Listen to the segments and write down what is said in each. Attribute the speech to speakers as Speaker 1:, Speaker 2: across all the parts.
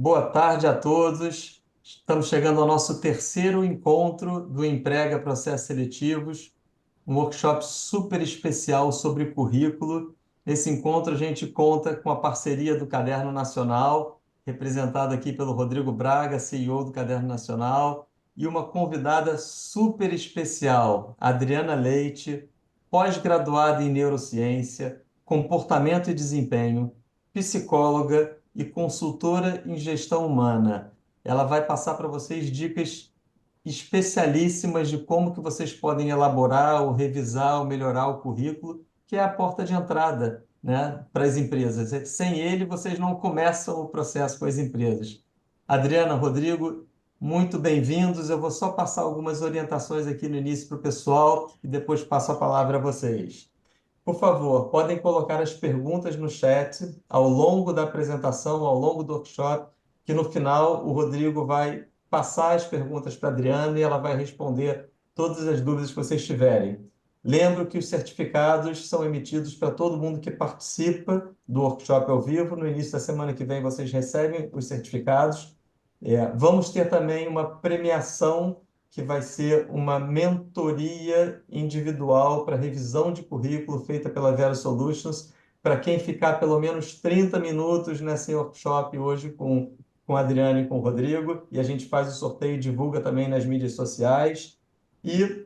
Speaker 1: Boa tarde a todos. Estamos chegando ao nosso terceiro encontro do Emprega Processos Seletivos, um workshop super especial sobre currículo. Nesse encontro, a gente conta com a parceria do Caderno Nacional, representado aqui pelo Rodrigo Braga, CEO do Caderno Nacional, e uma convidada super especial, Adriana Leite, pós-graduada em neurociência, comportamento e desempenho, psicóloga e consultora em gestão humana. Ela vai passar para vocês dicas especialíssimas de como que vocês podem elaborar ou revisar ou melhorar o currículo, que é a porta de entrada, né, para as empresas. Sem ele, vocês não começam o processo com as empresas. Adriana, Rodrigo, muito bem-vindos. Eu vou só passar algumas orientações aqui no início para o pessoal e depois passo a palavra a vocês. Por favor, podem colocar as perguntas no chat ao longo da apresentação, ao longo do workshop, que no final o Rodrigo vai passar as perguntas para a Adriana e ela vai responder todas as dúvidas que vocês tiverem. Lembro que os certificados são emitidos para todo mundo que participa do workshop ao vivo. No início da semana que vem vocês recebem os certificados. Vamos ter também uma premiação que vai ser uma mentoria individual para revisão de currículo feita pela Vero Solutions, para quem ficar pelo menos 30 minutos nesse workshop hoje com a Adriana e com o Rodrigo, e a gente faz o sorteio e divulga também nas mídias sociais. E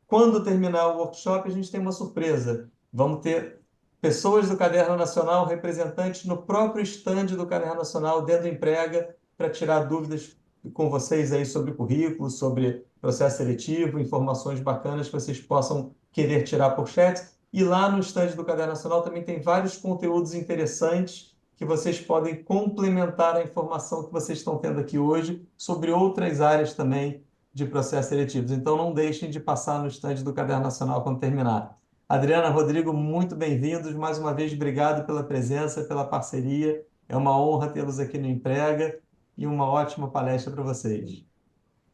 Speaker 1: quando terminar o workshop, a gente tem uma surpresa. Vamos ter pessoas do Caderno Nacional, representantes no próprio estande do Caderno Nacional, dentro do Emprega, para tirar dúvidas com vocês aí sobre currículo, sobre processo seletivo, informações bacanas que vocês possam querer tirar por chat. E lá no estande do Caderno Nacional também tem vários conteúdos interessantes que vocês podem complementar a informação que vocês estão tendo aqui hoje sobre outras áreas também de processos seletivos. Então, não deixem de passar no estande do Caderno Nacional quando terminar. Adriana, Rodrigo, muito bem-vindos. Mais uma vez, obrigado pela presença, pela parceria. É uma honra tê-los aqui no Emprega e uma ótima palestra para vocês.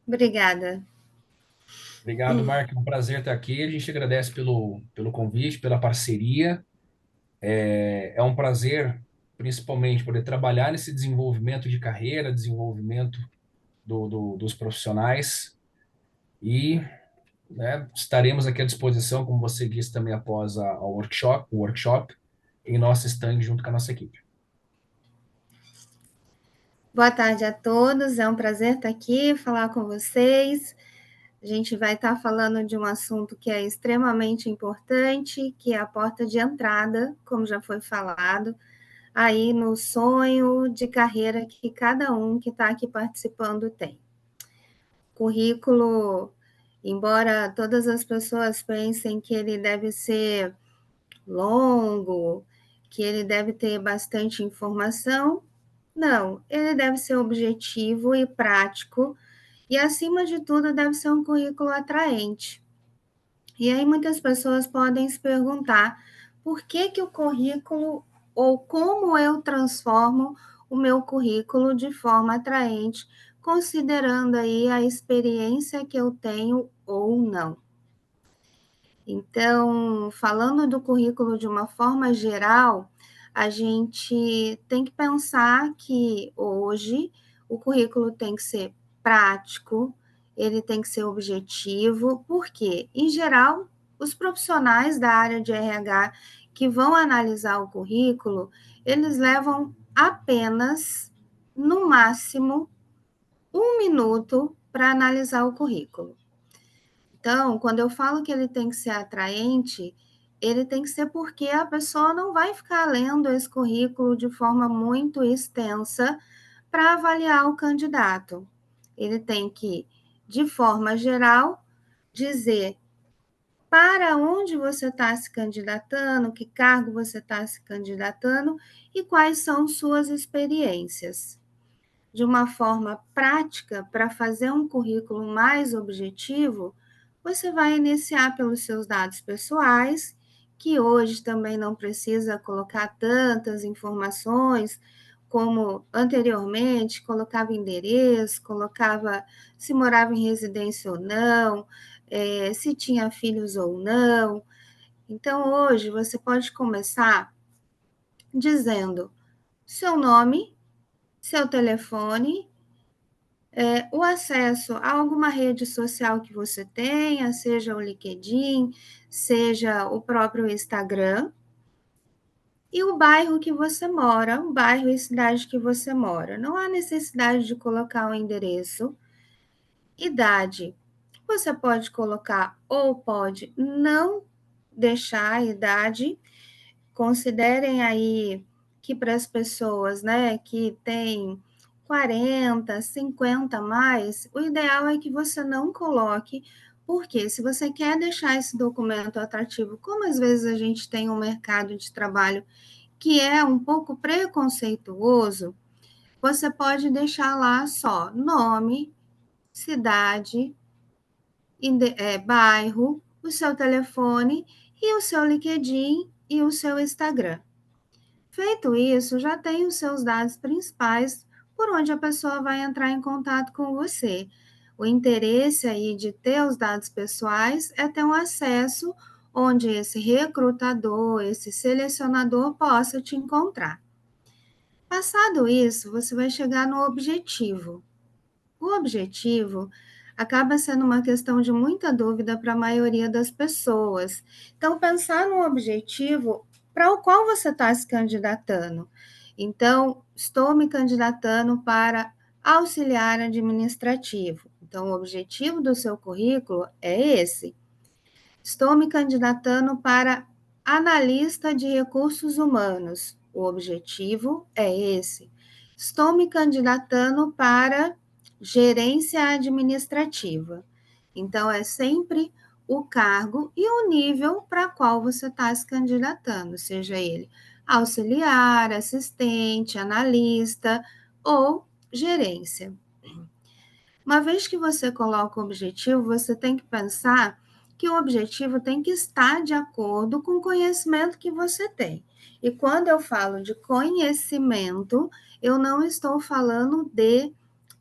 Speaker 2: Obrigada.
Speaker 3: Obrigado, Mark. É um prazer estar aqui. A gente agradece pelo convite, pela parceria. É um prazer, principalmente, poder trabalhar nesse desenvolvimento de carreira, desenvolvimento dos profissionais. E, né, estaremos aqui à disposição, como você disse também após o workshop, em nosso stand junto com a nossa equipe.
Speaker 2: Boa tarde a todos, é um prazer estar aqui, falar com vocês. A gente vai estar falando de um assunto que é extremamente importante, que é a porta de entrada, como já foi falado, aí no sonho de carreira que cada um que está aqui participando tem. Currículo, embora todas as pessoas pensem que ele deve ser longo, que ele deve ter bastante informação, não, ele deve ser objetivo e prático, e acima de tudo, deve ser um currículo atraente. E aí muitas pessoas podem se perguntar por que que o currículo, ou como eu transformo o meu currículo de forma atraente, considerando aí a experiência que eu tenho ou não. Então, falando do currículo de uma forma geral, a gente tem que pensar que hoje o currículo tem que ser prático, ele tem que ser objetivo, porque, em geral, os profissionais da área de RH que vão analisar o currículo, eles levam apenas, no máximo, 1 minuto para analisar o currículo. Então, quando eu falo que ele tem que ser atraente, ele tem que ser porque a pessoa não vai ficar lendo esse currículo de forma muito extensa para avaliar o candidato. Ele tem que, de forma geral, dizer para onde você está se candidatando, que cargo você está se candidatando e quais são suas experiências. De uma forma prática, para fazer um currículo mais objetivo, você vai iniciar pelos seus dados pessoais, que hoje também não precisa colocar tantas informações como anteriormente, colocava endereço, colocava se morava em residência ou não, se tinha filhos ou não. Então, hoje, você pode começar dizendo seu nome, seu telefone, o acesso a alguma rede social que você tenha, seja o LinkedIn, seja o próprio Instagram, e o bairro que você mora, o bairro e cidade que você mora. Não há necessidade de colocar o endereço. Idade, você pode colocar ou pode não deixar a idade. Considerem aí que para as pessoas, né, que têm 40, 50 a mais, o ideal é que você não coloque, porque se você quer deixar esse documento atrativo, como às vezes a gente tem um mercado de trabalho que é um pouco preconceituoso, você pode deixar lá só nome, cidade, bairro, o seu telefone e o seu LinkedIn e o seu Instagram. Feito isso, já tem os seus dados principais por onde a pessoa vai entrar em contato com você. O interesse aí de ter os dados pessoais é ter um acesso onde esse recrutador, esse selecionador possa te encontrar. Passado isso, você vai chegar no objetivo. O objetivo acaba sendo uma questão de muita dúvida para a maioria das pessoas. Então, pensar no objetivo para o qual você está se candidatando. Então, estou me candidatando para auxiliar administrativo. Então, o objetivo do seu currículo é esse. Estou me candidatando para analista de recursos humanos. O objetivo é esse. Estou me candidatando para gerência administrativa. Então, é sempre o cargo e o nível para qual você está se candidatando, seja ele auxiliar, assistente, analista ou gerência. Uma vez que você coloca o objetivo, você tem que pensar que o objetivo tem que estar de acordo com o conhecimento que você tem. E quando eu falo de conhecimento, eu não estou falando de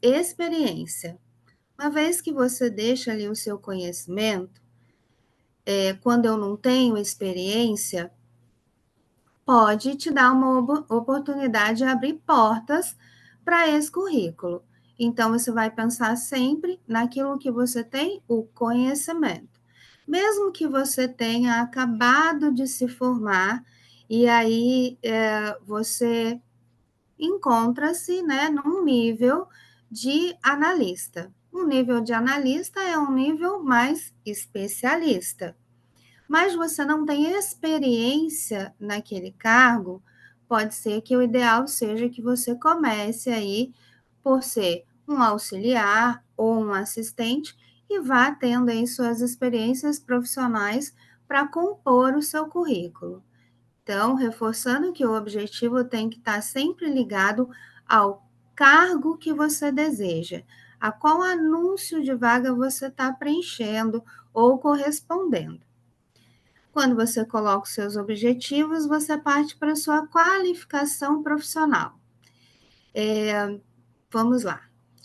Speaker 2: experiência. Uma vez que você deixa ali o seu conhecimento, quando eu não tenho experiência, pode te dar uma oportunidade de abrir portas para esse currículo. Então, você vai pensar sempre naquilo que você tem, o conhecimento. Mesmo que você tenha acabado de se formar, e aí você encontra-se, né, num nível de analista. Um nível de analista é um nível mais especialista. Mas você não tem experiência naquele cargo, pode ser que o ideal seja que você comece aí por ser um auxiliar ou um assistente e vá tendo aí suas experiências profissionais para compor o seu currículo. Então, reforçando que o objetivo tem que estar sempre ligado ao cargo que você deseja, a qual anúncio de vaga você está preenchendo ou correspondendo. Quando você coloca os seus objetivos, você parte para a sua qualificação profissional. Vamos lá.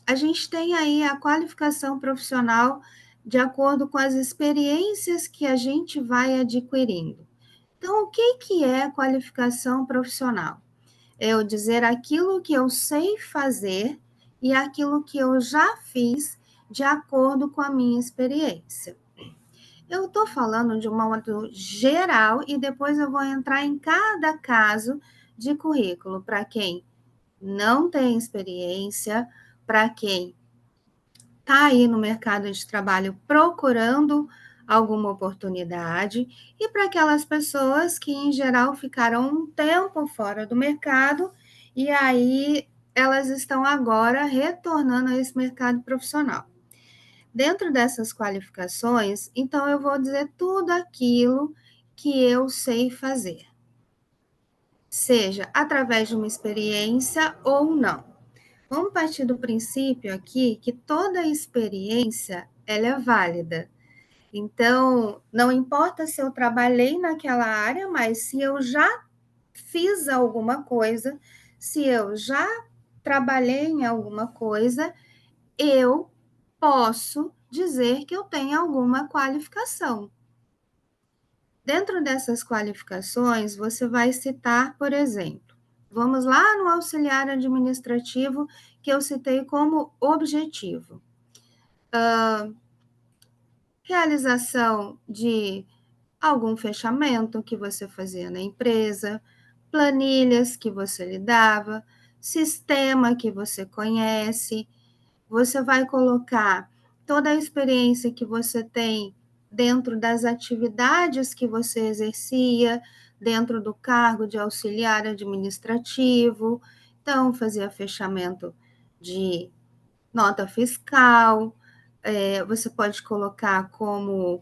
Speaker 2: A gente tem aí a qualificação profissional de acordo com as experiências que a gente vai adquirindo. Então, o que é qualificação profissional? É eu dizer aquilo que eu sei fazer e aquilo que eu já fiz de acordo com a minha experiência. Eu estou falando de um modo geral e depois eu vou entrar em cada caso de currículo, para quem não tem experiência, para quem está aí no mercado de trabalho procurando alguma oportunidade e para aquelas pessoas que, em geral, ficaram um tempo fora do mercado e aí elas estão agora retornando a esse mercado profissional. Dentro dessas qualificações, então eu vou dizer tudo aquilo que eu sei fazer, seja através de uma experiência ou não. Vamos partir do princípio aqui que toda experiência ela é válida. Então, não importa se eu trabalhei naquela área, mas se eu já fiz alguma coisa, se eu já trabalhei em alguma coisa, eu posso dizer que eu tenho alguma qualificação. Dentro dessas qualificações, você vai citar, por exemplo, Vamos lá no auxiliar administrativo que eu citei como objetivo. Realização de algum fechamento que você fazia na empresa, planilhas que você lidava, sistema que você conhece. Você vai colocar toda a experiência que você tem dentro das atividades que você exercia, dentro do cargo de auxiliar administrativo. Então, fazia fechamento de nota fiscal, você pode colocar como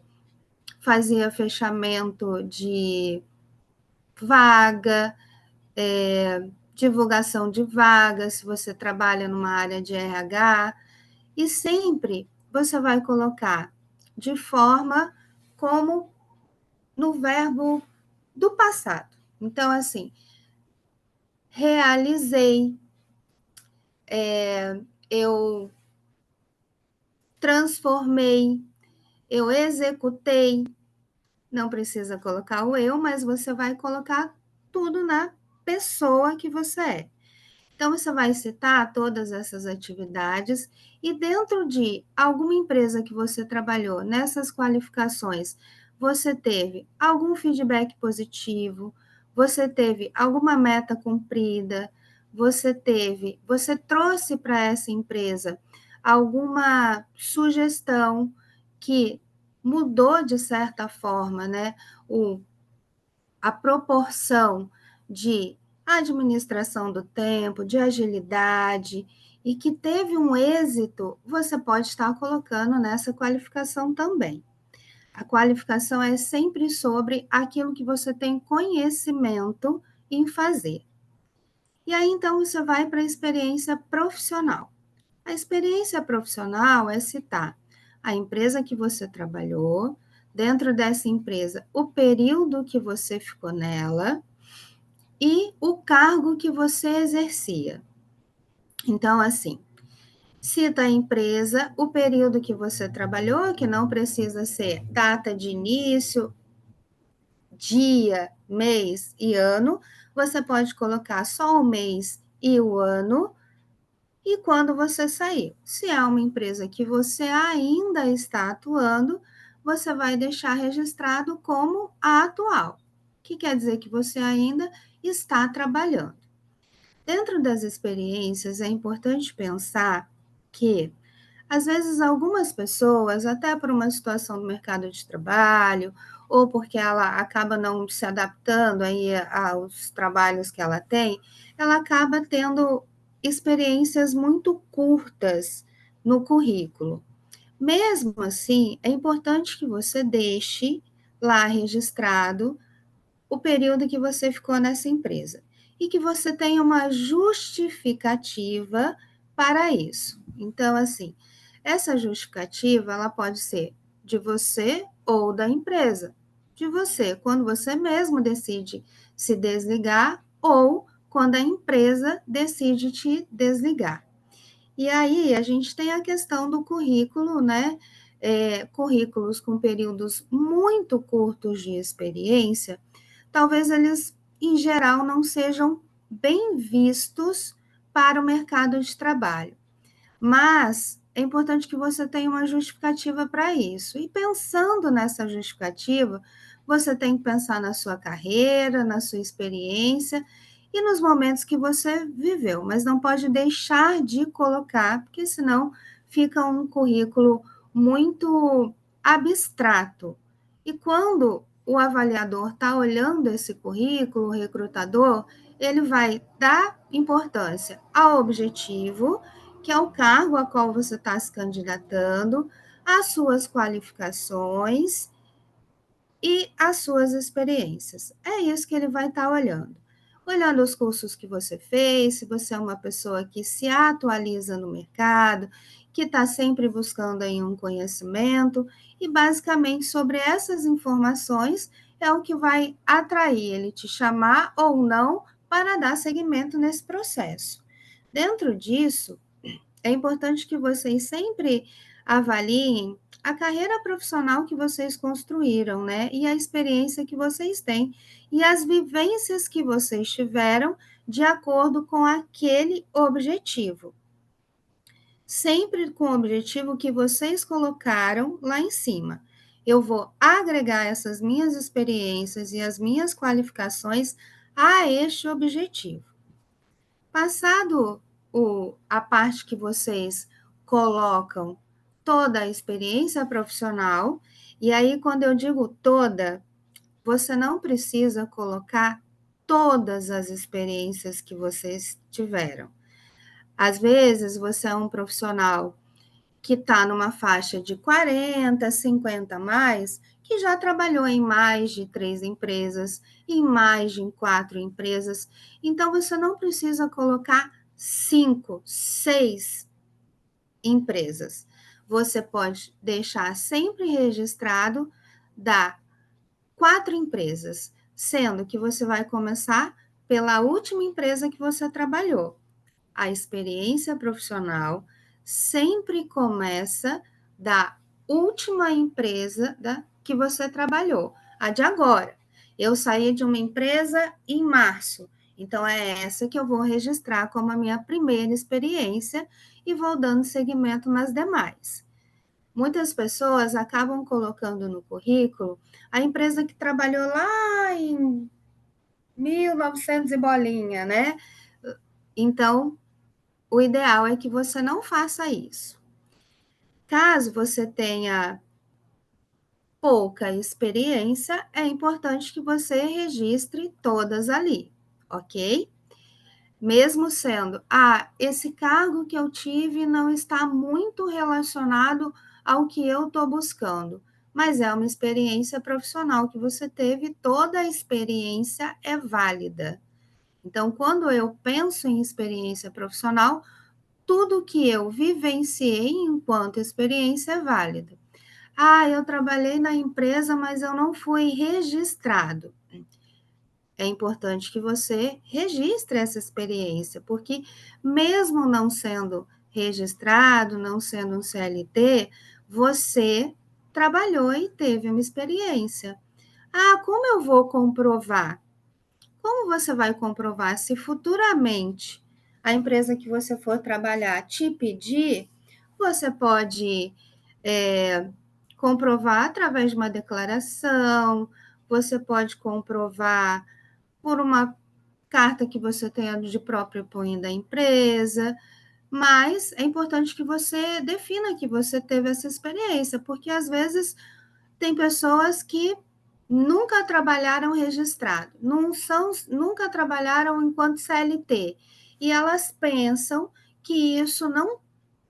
Speaker 2: fazia fechamento de vaga, divulgação de vagas, se você trabalha numa área de RH, e sempre você vai colocar de forma como no verbo do passado. Então, assim, realizei, eu transformei, eu executei. Não precisa colocar o eu, mas você vai colocar tudo na pessoa que você é. Então, você vai citar todas essas atividades e dentro de alguma empresa que você trabalhou nessas qualificações, você teve algum feedback positivo, você teve alguma meta cumprida, você trouxe para essa empresa alguma sugestão que mudou de certa forma, né, a proporção de administração do tempo, de agilidade, e que teve um êxito, você pode estar colocando nessa qualificação também. A qualificação é sempre sobre aquilo que você tem conhecimento em fazer. E aí, então, você vai para a experiência profissional. A experiência profissional é citar a empresa que você trabalhou, dentro dessa empresa, o período que você ficou nela, e o cargo que você exercia. Então, assim, cita a empresa, o período que você trabalhou, que não precisa ser data de início, dia, mês e ano, você pode colocar só o mês e o ano, e quando você sair. Se é uma empresa que você ainda está atuando, você vai deixar registrado como a atual, que quer dizer que você ainda está trabalhando. Dentro das experiências, é importante pensar que, às vezes, algumas pessoas, até por uma situação do mercado de trabalho, ou porque ela acaba não se adaptando aí aos trabalhos que ela tem, ela acaba tendo experiências muito curtas no currículo. Mesmo assim, é importante que você deixe lá registrado o período que você ficou nessa empresa e que você tenha uma justificativa para isso. Então, assim, essa justificativa ela pode ser de você ou da empresa. De você, quando você mesmo decide se desligar ou quando a empresa decide te desligar. E aí a gente tem a questão do currículo, né? Currículos com períodos muito curtos de experiência, talvez eles, em geral, não sejam bem vistos para o mercado de trabalho. Mas é importante que você tenha uma justificativa para isso. E pensando nessa justificativa, você tem que pensar na sua carreira, na sua experiência e nos momentos que você viveu, mas não pode deixar de colocar, porque senão fica um currículo muito abstrato. E quando o avaliador está olhando esse currículo, o recrutador, ele vai dar importância ao objetivo, que é o cargo a qual você está se candidatando, as suas qualificações e as suas experiências. É isso que ele vai estar olhando. Olhando os cursos que você fez, se você é uma pessoa que se atualiza no mercado, que está sempre buscando aí um conhecimento, e basicamente sobre essas informações é o que vai atrair ele te chamar ou não para dar seguimento nesse processo. Dentro disso, é importante que vocês sempre avaliem a carreira profissional que vocês construíram, né? E a experiência que vocês têm e as vivências que vocês tiveram de acordo com aquele objetivo. Sempre com o objetivo que vocês colocaram lá em cima. Eu vou agregar essas minhas experiências e as minhas qualificações a este objetivo. Passado a parte que vocês colocam toda a experiência profissional, e aí quando eu digo toda, você não precisa colocar todas as experiências que vocês tiveram. Às vezes, você é um profissional que está numa faixa de 40, 50 a mais, que já trabalhou em mais de 3 empresas, em mais de 4 empresas. Então, você não precisa colocar 5, 6 empresas. Você pode deixar sempre registrado da 4 empresas, sendo que você vai começar pela última empresa que você trabalhou. A experiência profissional sempre começa da última empresa que você trabalhou, a de agora. Eu saí de uma empresa em março, então é essa que eu vou registrar como a minha primeira experiência e vou dando seguimento nas demais. Muitas pessoas acabam colocando no currículo a empresa que trabalhou lá em 1900 e bolinha, né? Então, o ideal é que você não faça isso. Caso você tenha pouca experiência, é importante que você registre todas ali, ok? Mesmo sendo, esse cargo que eu tive não está muito relacionado ao que eu estou buscando, mas é uma experiência profissional que você teve, toda a experiência é válida. Então, quando eu penso em experiência profissional, tudo que eu vivenciei enquanto experiência é válida. Eu trabalhei na empresa, mas eu não fui registrado. É importante que você registre essa experiência, porque mesmo não sendo registrado, não sendo um CLT, você trabalhou e teve uma experiência. Como eu vou comprovar? Como você vai comprovar se futuramente a empresa que você for trabalhar te pedir? Você pode comprovar através de uma declaração, você pode comprovar por uma carta que você tenha de próprio punho da empresa, mas é importante que você defina que você teve essa experiência, porque às vezes tem pessoas que nunca trabalharam registrado, nunca trabalharam enquanto CLT, e elas pensam que isso não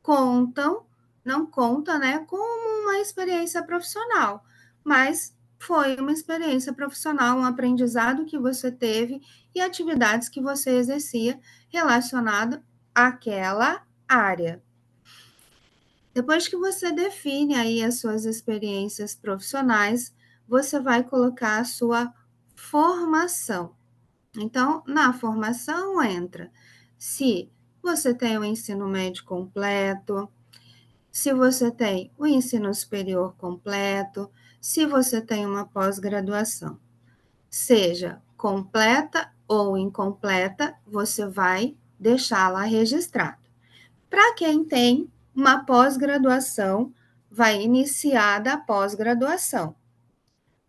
Speaker 2: conta, né, como uma experiência profissional, mas foi uma experiência profissional, um aprendizado que você teve e atividades que você exercia relacionado àquela área. Depois que você define aí as suas experiências profissionais, você vai colocar a sua formação. Então, na formação entra se você tem o ensino médio completo, se você tem o ensino superior completo, se você tem uma pós-graduação. Seja completa ou incompleta, você vai deixar lá registrado. Para quem tem uma pós-graduação, vai iniciar da pós-graduação.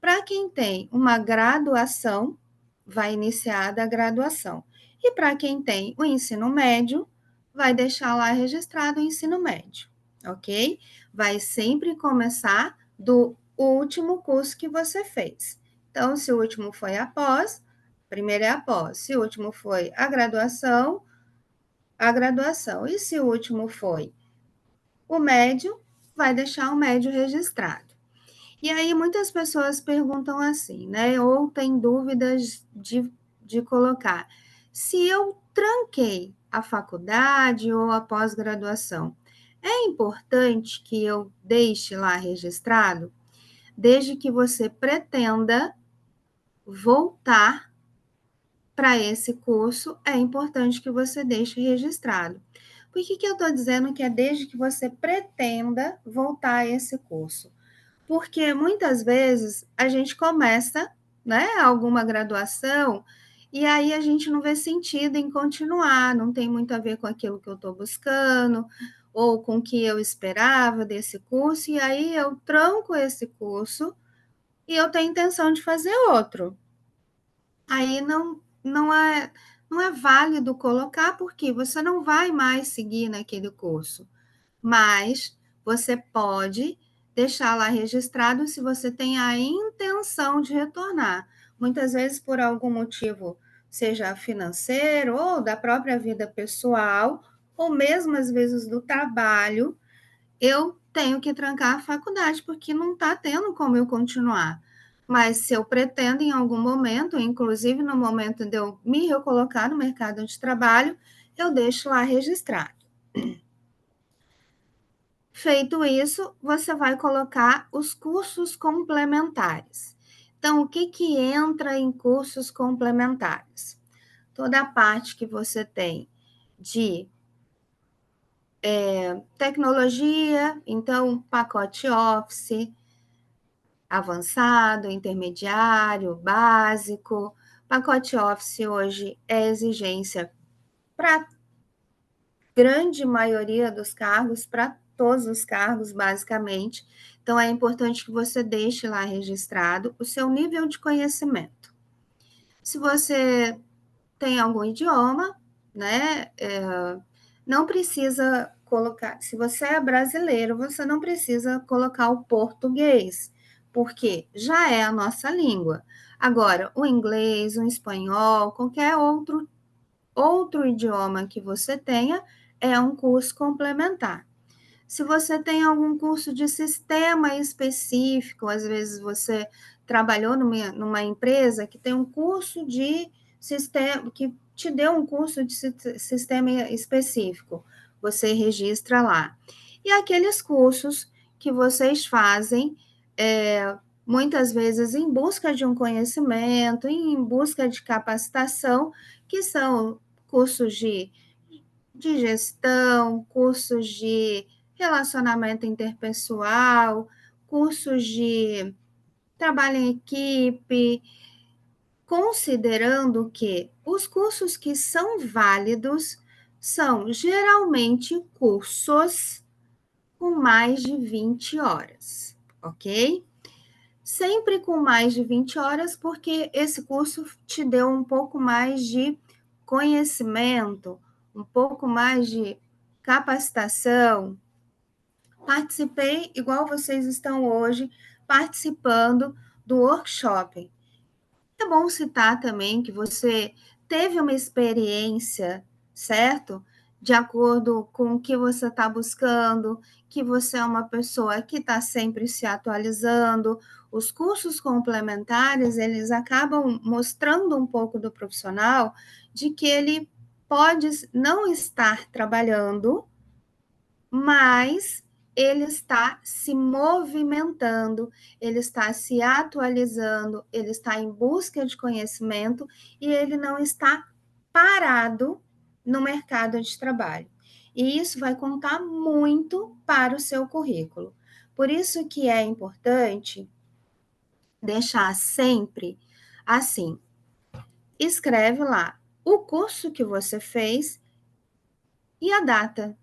Speaker 2: Para quem tem uma graduação, vai iniciar da graduação. E para quem tem o ensino médio, vai deixar lá registrado o ensino médio, ok? Vai sempre começar do último curso que você fez. Então, se o último foi a pós, primeiro é a pós. Se o último foi a graduação. E se o último foi o médio, vai deixar o médio registrado. E aí muitas pessoas perguntam assim, né? Ou têm dúvidas de colocar. Se eu tranquei a faculdade ou a pós-graduação, é importante que eu deixe lá registrado, desde que você pretenda voltar para esse curso, é importante que você deixe registrado. Por que eu estou dizendo que é desde que você pretenda voltar a esse curso? Porque muitas vezes a gente começa, né, alguma graduação e aí a gente não vê sentido em continuar, não tem muito a ver com aquilo que eu estou buscando, ou com o que eu esperava desse curso, e aí eu tranco esse curso e eu tenho intenção de fazer outro. Aí não é válido colocar, porque você não vai mais seguir naquele curso, mas você pode deixar lá registrado se você tem a intenção de retornar. Muitas vezes, por algum motivo, seja financeiro ou da própria vida pessoal, ou mesmo às vezes do trabalho, eu tenho que trancar a faculdade, porque não está tendo como eu continuar. Mas se eu pretendo em algum momento, inclusive no momento de eu me recolocar no mercado de trabalho, eu deixo lá registrado. Feito isso, você vai colocar os cursos complementares. Então, o que entra em cursos complementares? Toda a parte que você tem de tecnologia, então, pacote Office, avançado, intermediário, básico. Pacote Office hoje é exigência para grande maioria dos cargos, para todos os cargos, basicamente. Então, é importante que você deixe lá registrado o seu nível de conhecimento. Se você tem algum idioma, né, não precisa colocar. Se você é brasileiro, você não precisa colocar o português, porque já é a nossa língua. Agora, o inglês, o espanhol, qualquer outro idioma que você tenha, é um curso complementar. Se você tem algum curso de sistema específico, às vezes você trabalhou numa empresa que tem um curso de sistema, que te deu um curso de sistema específico, você registra lá. E aqueles cursos que vocês fazem, muitas vezes em busca de um conhecimento, em busca de capacitação, que são cursos de gestão, cursos de relacionamento interpessoal, cursos de trabalho em equipe, considerando que os cursos que são válidos são geralmente cursos com mais de 20 horas, ok? Sempre com mais de 20 horas, porque esse curso te deu um pouco mais de conhecimento, um pouco mais de capacitação. Participei, igual vocês estão hoje, participando do workshop. É bom citar também que você teve uma experiência, certo? De acordo com o que você está buscando, que você é uma pessoa que está sempre se atualizando. Os cursos complementares, eles acabam mostrando um pouco do profissional de que ele pode não estar trabalhando, mas ele está se movimentando, ele está se atualizando, ele está em busca de conhecimento e ele não está parado no mercado de trabalho. E isso vai contar muito para o seu currículo. Por isso que é importante deixar sempre assim, escreve lá o curso que você fez e a data.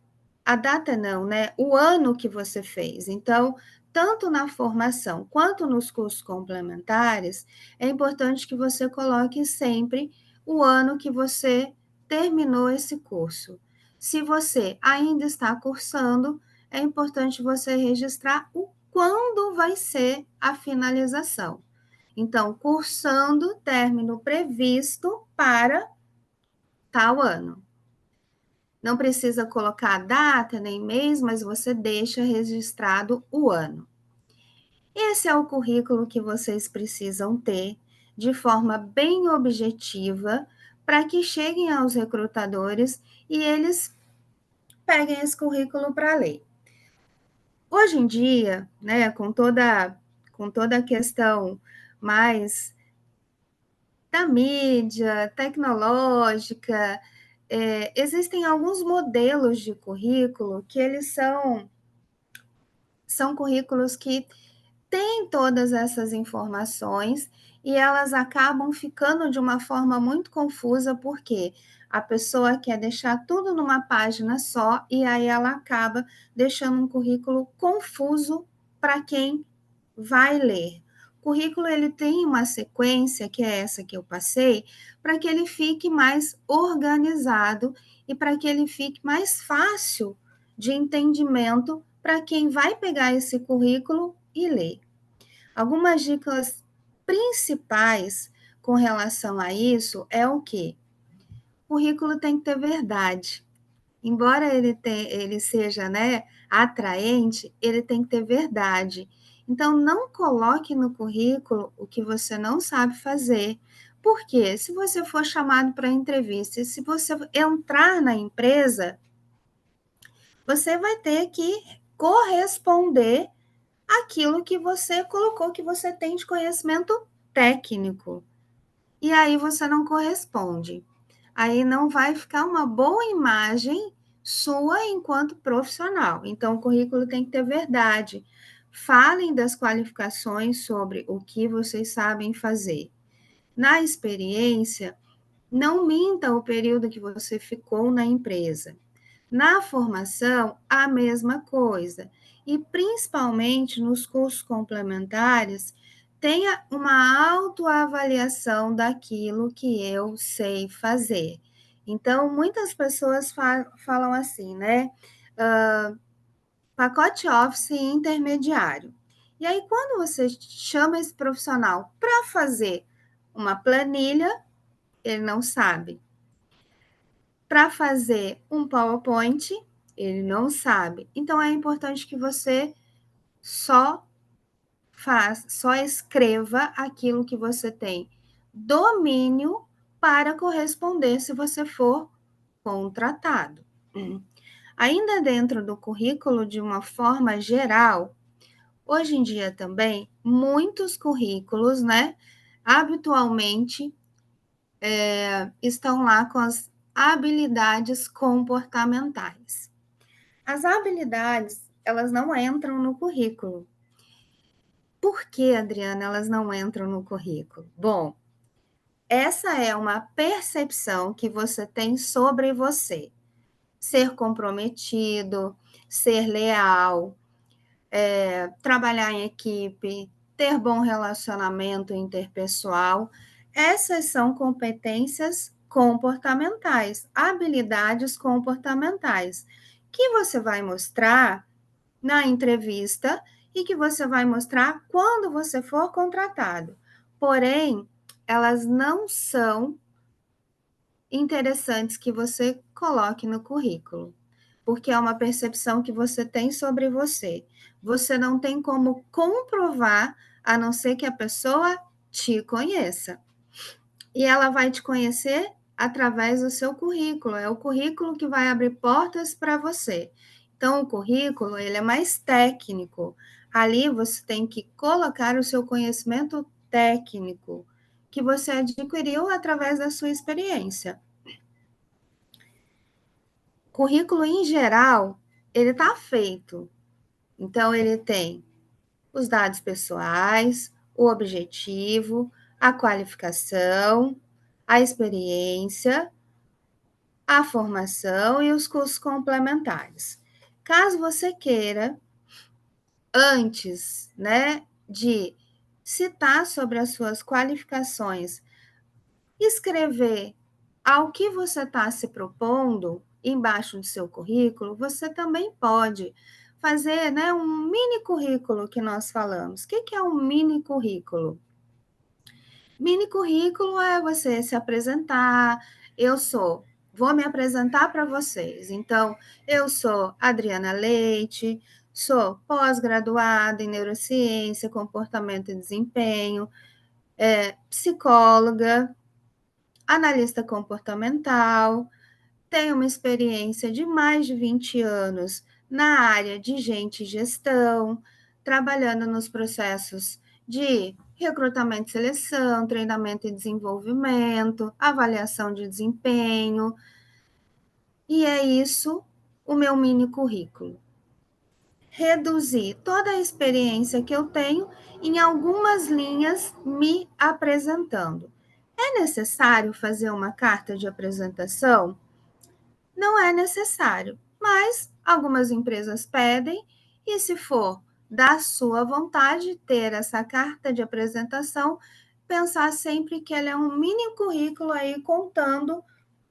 Speaker 2: A data não, né? O ano que você fez. Então, tanto na formação quanto nos cursos complementares, é importante que você coloque sempre o ano que você terminou esse curso. Se você ainda está cursando, é importante você registrar o quando vai ser a finalização. Então, cursando, término previsto para tal ano. Não precisa colocar a data nem mês, mas você deixa registrado o ano. Esse é o currículo que vocês precisam ter de forma bem objetiva para que cheguem aos recrutadores e eles peguem esse currículo para ler. Hoje em dia, né, com toda a questão mais da mídia, tecnológica, existem alguns modelos de currículo que eles são currículos que tem todas essas informações e elas acabam ficando de uma forma muito confusa, porque a pessoa quer deixar tudo numa página só e aí ela acaba deixando um currículo confuso para quem vai ler. O currículo ele tem uma sequência, que é essa que eu passei, para que ele fique mais organizado e para que ele fique mais fácil de entendimento para quem vai pegar esse currículo e ler. Algumas dicas principais com relação a isso é o quê? O currículo tem que ter verdade. Embora ele seja, né, atraente, ele tem que ter verdade. Então, não coloque no currículo o que você não sabe fazer. Porque se você for chamado para entrevista e se você entrar na empresa, você vai ter que corresponder aquilo que você colocou que você tem de conhecimento técnico. E aí você não corresponde. Aí não vai ficar uma boa imagem sua enquanto profissional. Então, o currículo tem que ter verdade. Falem das qualificações sobre o que vocês sabem fazer. Na experiência, não minta o período que você ficou na empresa. Na formação, a mesma coisa. E principalmente nos cursos complementares, tenha uma autoavaliação daquilo que eu sei fazer. Então, muitas pessoas falam assim, né? Pacote Office intermediário. E aí, quando você chama esse profissional para fazer uma planilha, ele não sabe. Para fazer um PowerPoint, ele não sabe. Então é importante que você só só escreva aquilo que você tem domínio para corresponder se você for contratado. Ainda dentro do currículo, de uma forma geral, hoje em dia também, muitos currículos, né, habitualmente estão lá com as habilidades comportamentais. As habilidades, elas não entram no currículo. Por que, Adriana, elas não entram no currículo? Bom, essa é uma percepção que você tem sobre você. Ser comprometido, ser leal, trabalhar em equipe, ter bom relacionamento interpessoal. Essas são competências comportamentais, habilidades comportamentais, que você vai mostrar na entrevista e que você vai mostrar quando você for contratado. Porém, elas não são interessantes que você coloque no currículo, porque é uma percepção que você tem sobre você. Você não tem como comprovar, a não ser que a pessoa te conheça. E ela vai te conhecer através do seu currículo. É o currículo que vai abrir portas para você. Então, o currículo, ele é mais técnico. Ali você tem que colocar o seu conhecimento técnico que você adquiriu através da sua experiência. Currículo, em geral, ele está feito. Então, ele tem os dados pessoais, o objetivo, a qualificação, a experiência, a formação e os cursos complementares. Caso você queira, antes, né, de citar sobre as suas qualificações, escrever ao que você está se propondo embaixo do seu currículo, você também pode fazer, né, um mini currículo que nós falamos. O que é um mini currículo? Mini currículo é você se apresentar. Vou me apresentar para vocês. Então, eu sou Adriana Leite, sou pós-graduada em neurociência, comportamento e desempenho, psicóloga, analista comportamental, tenho uma experiência de mais de 20 anos na área de gente e gestão, trabalhando nos processos de recrutamento e seleção, treinamento e desenvolvimento, avaliação de desempenho. E é isso o meu mini currículo. reduzir toda a experiência que eu tenho em algumas linhas me apresentando. É necessário fazer uma carta de apresentação? Não é necessário, mas algumas empresas pedem, e se for da sua vontade ter essa carta de apresentação, pensar sempre que ela é um mini currículo aí contando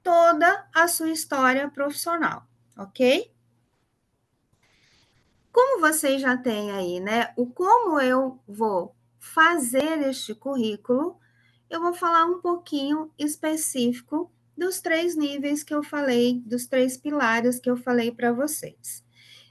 Speaker 2: toda a sua história profissional, ok? Como vocês já têm aí, né, o como eu vou fazer este currículo, eu vou falar um pouquinho específico dos 3 níveis que eu falei, dos 3 pilares que eu falei para vocês.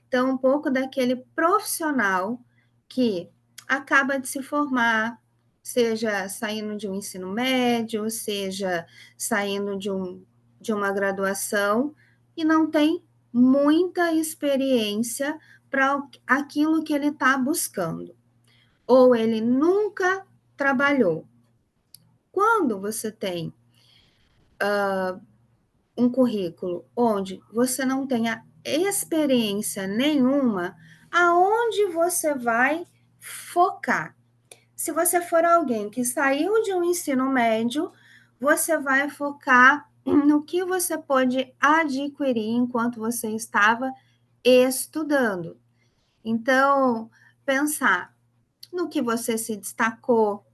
Speaker 2: Então, um pouco daquele profissional que acaba de se formar, seja saindo de um ensino médio, seja saindo de uma graduação, e não tem muita experiência para aquilo que ele está buscando. Ou ele nunca trabalhou. Quando você tem um currículo onde você não tenha experiência nenhuma, aonde você vai focar? Se você for alguém que saiu de um ensino médio, você vai focar no que você pode adquirir enquanto você estava estudando. Então, pensar no que você se destacou,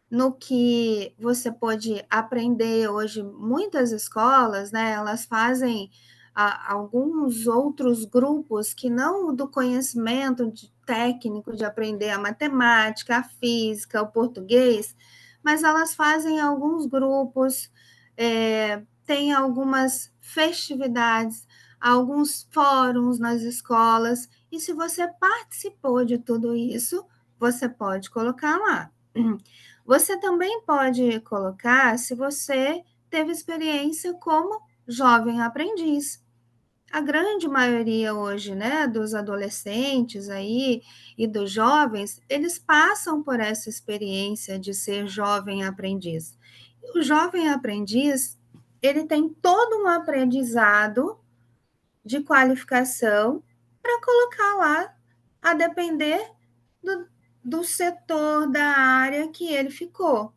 Speaker 2: no que você pode aprender hoje. Muitas escolas, né, elas fazem alguns outros grupos que não do conhecimento técnico de aprender a matemática, a física, o português, mas elas fazem alguns grupos, tem algumas festividades, alguns fóruns nas escolas, e se você participou de tudo isso, você pode colocar lá. Você também pode colocar se você teve experiência como jovem aprendiz. A grande maioria hoje, né, dos adolescentes aí e dos jovens, eles passam por essa experiência de ser jovem aprendiz. O jovem aprendiz, ele tem todo um aprendizado de qualificação para colocar lá, a depender do setor, da área que ele ficou.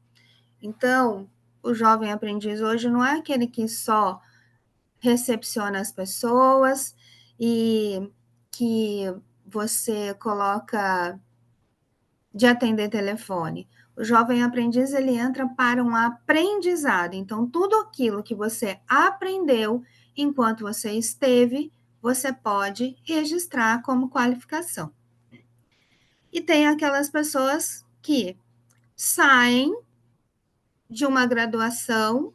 Speaker 2: Então, o jovem aprendiz hoje não é aquele que só recepciona as pessoas e que você coloca de atender telefone. O jovem aprendiz, ele entra para um aprendizado. Então, tudo aquilo que você aprendeu enquanto você esteve, você pode registrar como qualificação. E tem aquelas pessoas que saem de uma graduação,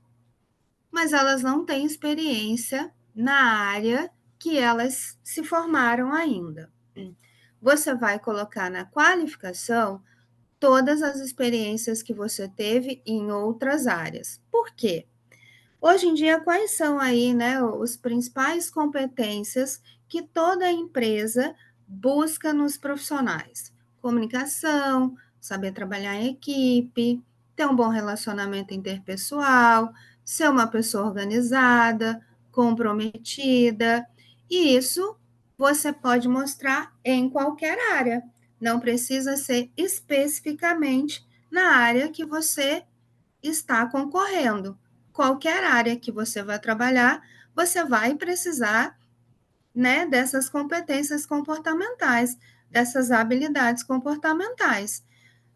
Speaker 2: mas elas não têm experiência na área que elas se formaram ainda. Você vai colocar na qualificação todas as experiências que você teve em outras áreas. Por quê? Hoje em dia, quais são aí, né, os principais competências que toda empresa busca nos profissionais? Comunicação, saber trabalhar em equipe, ter um bom relacionamento interpessoal, ser uma pessoa organizada, comprometida, e isso você pode mostrar em qualquer área. Não precisa ser especificamente na área que você está concorrendo. Qualquer área que você vai trabalhar, você vai precisar, né, dessas competências comportamentais, dessas habilidades comportamentais.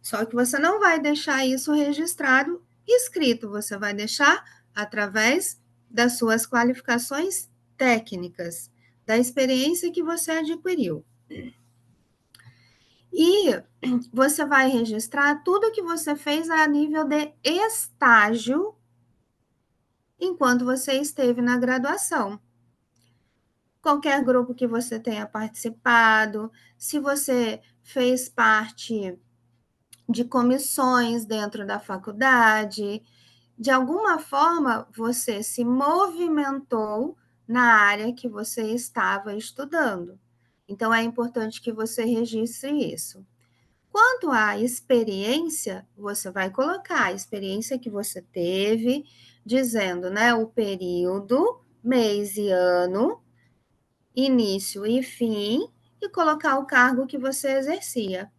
Speaker 2: Só que você não vai deixar isso registrado, escrito, você vai deixar através das suas qualificações técnicas, da experiência que você adquiriu. E você vai registrar tudo que você fez a nível de estágio enquanto você esteve na graduação. Qualquer grupo que você tenha participado, se você fez parte de comissões dentro da faculdade, de alguma forma você se movimentou na área que você estava estudando. Então, é importante que você registre isso. Quanto à experiência, você vai colocar a experiência que você teve, dizendo, né, o período, mês e ano, início e fim, e colocar o cargo que você exercia.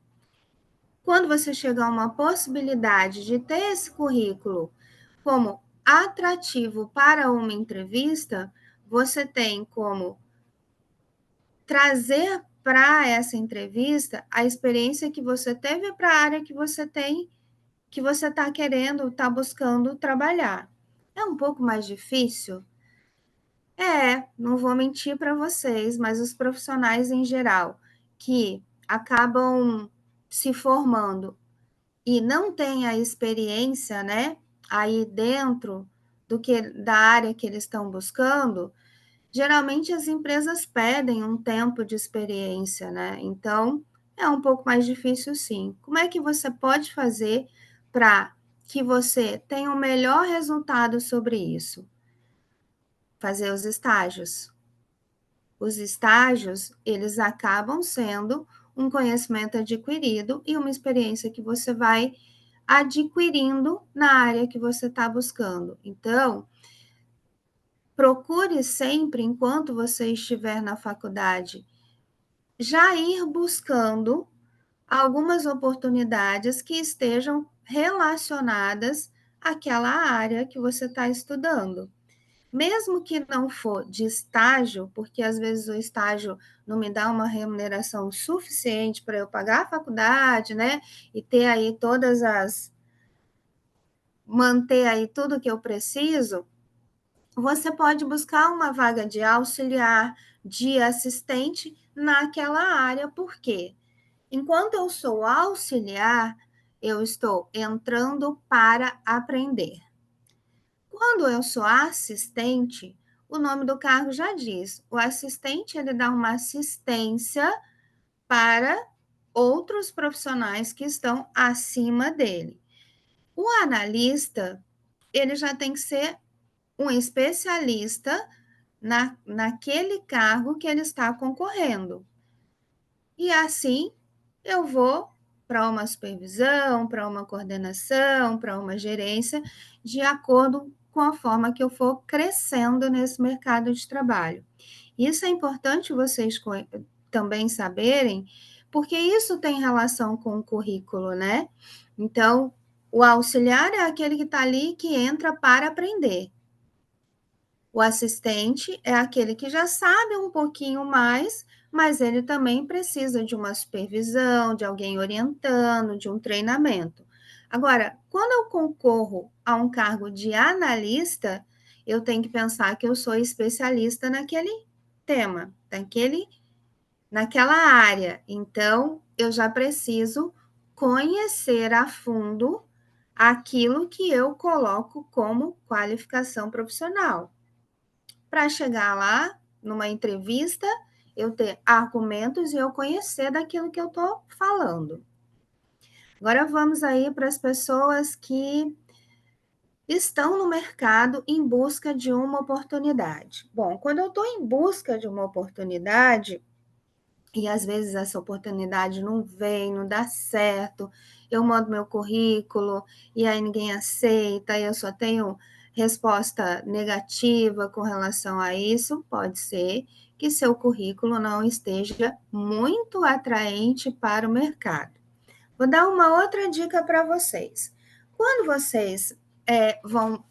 Speaker 2: Quando você chegar a uma possibilidade de ter esse currículo como atrativo para uma entrevista, você tem como trazer para essa entrevista a experiência que você teve para a área que você tem, que você está querendo, está buscando trabalhar. É um pouco mais difícil? Não vou mentir para vocês, mas os profissionais em geral que acabam se formando e não têm a experiência, né, aí dentro da área que eles estão buscando, geralmente as empresas pedem um tempo de experiência, né? Então, é um pouco mais difícil, sim. Como é que você pode fazer para que você tenha o melhor resultado sobre isso? Fazer os estágios. Os estágios, eles acabam sendo um conhecimento adquirido e uma experiência que você vai adquirindo na área que você está buscando. Então, procure sempre, enquanto você estiver na faculdade, já ir buscando algumas oportunidades que estejam relacionadas àquela área que você está estudando. Mesmo que não for de estágio, porque às vezes o estágio não me dá uma remuneração suficiente para eu pagar a faculdade, né? E ter aí manter aí tudo que eu preciso, você pode buscar uma vaga de auxiliar, de assistente naquela área, por quê? Enquanto eu sou auxiliar, eu estou entrando para aprender. Quando eu sou assistente, o nome do cargo já diz. O assistente, ele dá uma assistência para outros profissionais que estão acima dele. O analista, ele já tem que ser um especialista naquele cargo que ele está concorrendo. E assim, eu vou para uma supervisão, para uma coordenação, para uma gerência, de acordo com a forma que eu for crescendo nesse mercado de trabalho. Isso é importante vocês também saberem, porque isso tem relação com o currículo, né? Então, o auxiliar é aquele que está ali que entra para aprender. O assistente é aquele que já sabe um pouquinho mais, mas ele também precisa de uma supervisão, de alguém orientando, de um treinamento. Agora, quando eu concorro a um cargo de analista, eu tenho que pensar que eu sou especialista naquele tema, naquela área. Então, eu já preciso conhecer a fundo aquilo que eu coloco como qualificação profissional. Para chegar lá, numa entrevista, eu ter argumentos e eu conhecer daquilo que eu estou falando. Agora vamos aí para as pessoas que estão no mercado em busca de uma oportunidade. Bom, quando eu estou em busca de uma oportunidade, e às vezes essa oportunidade não vem, não dá certo, eu mando meu currículo e aí ninguém aceita, e eu só tenho resposta negativa com relação a isso, pode ser que seu currículo não esteja muito atraente para o mercado. Vou dar uma outra dica para vocês. Quando vocês vão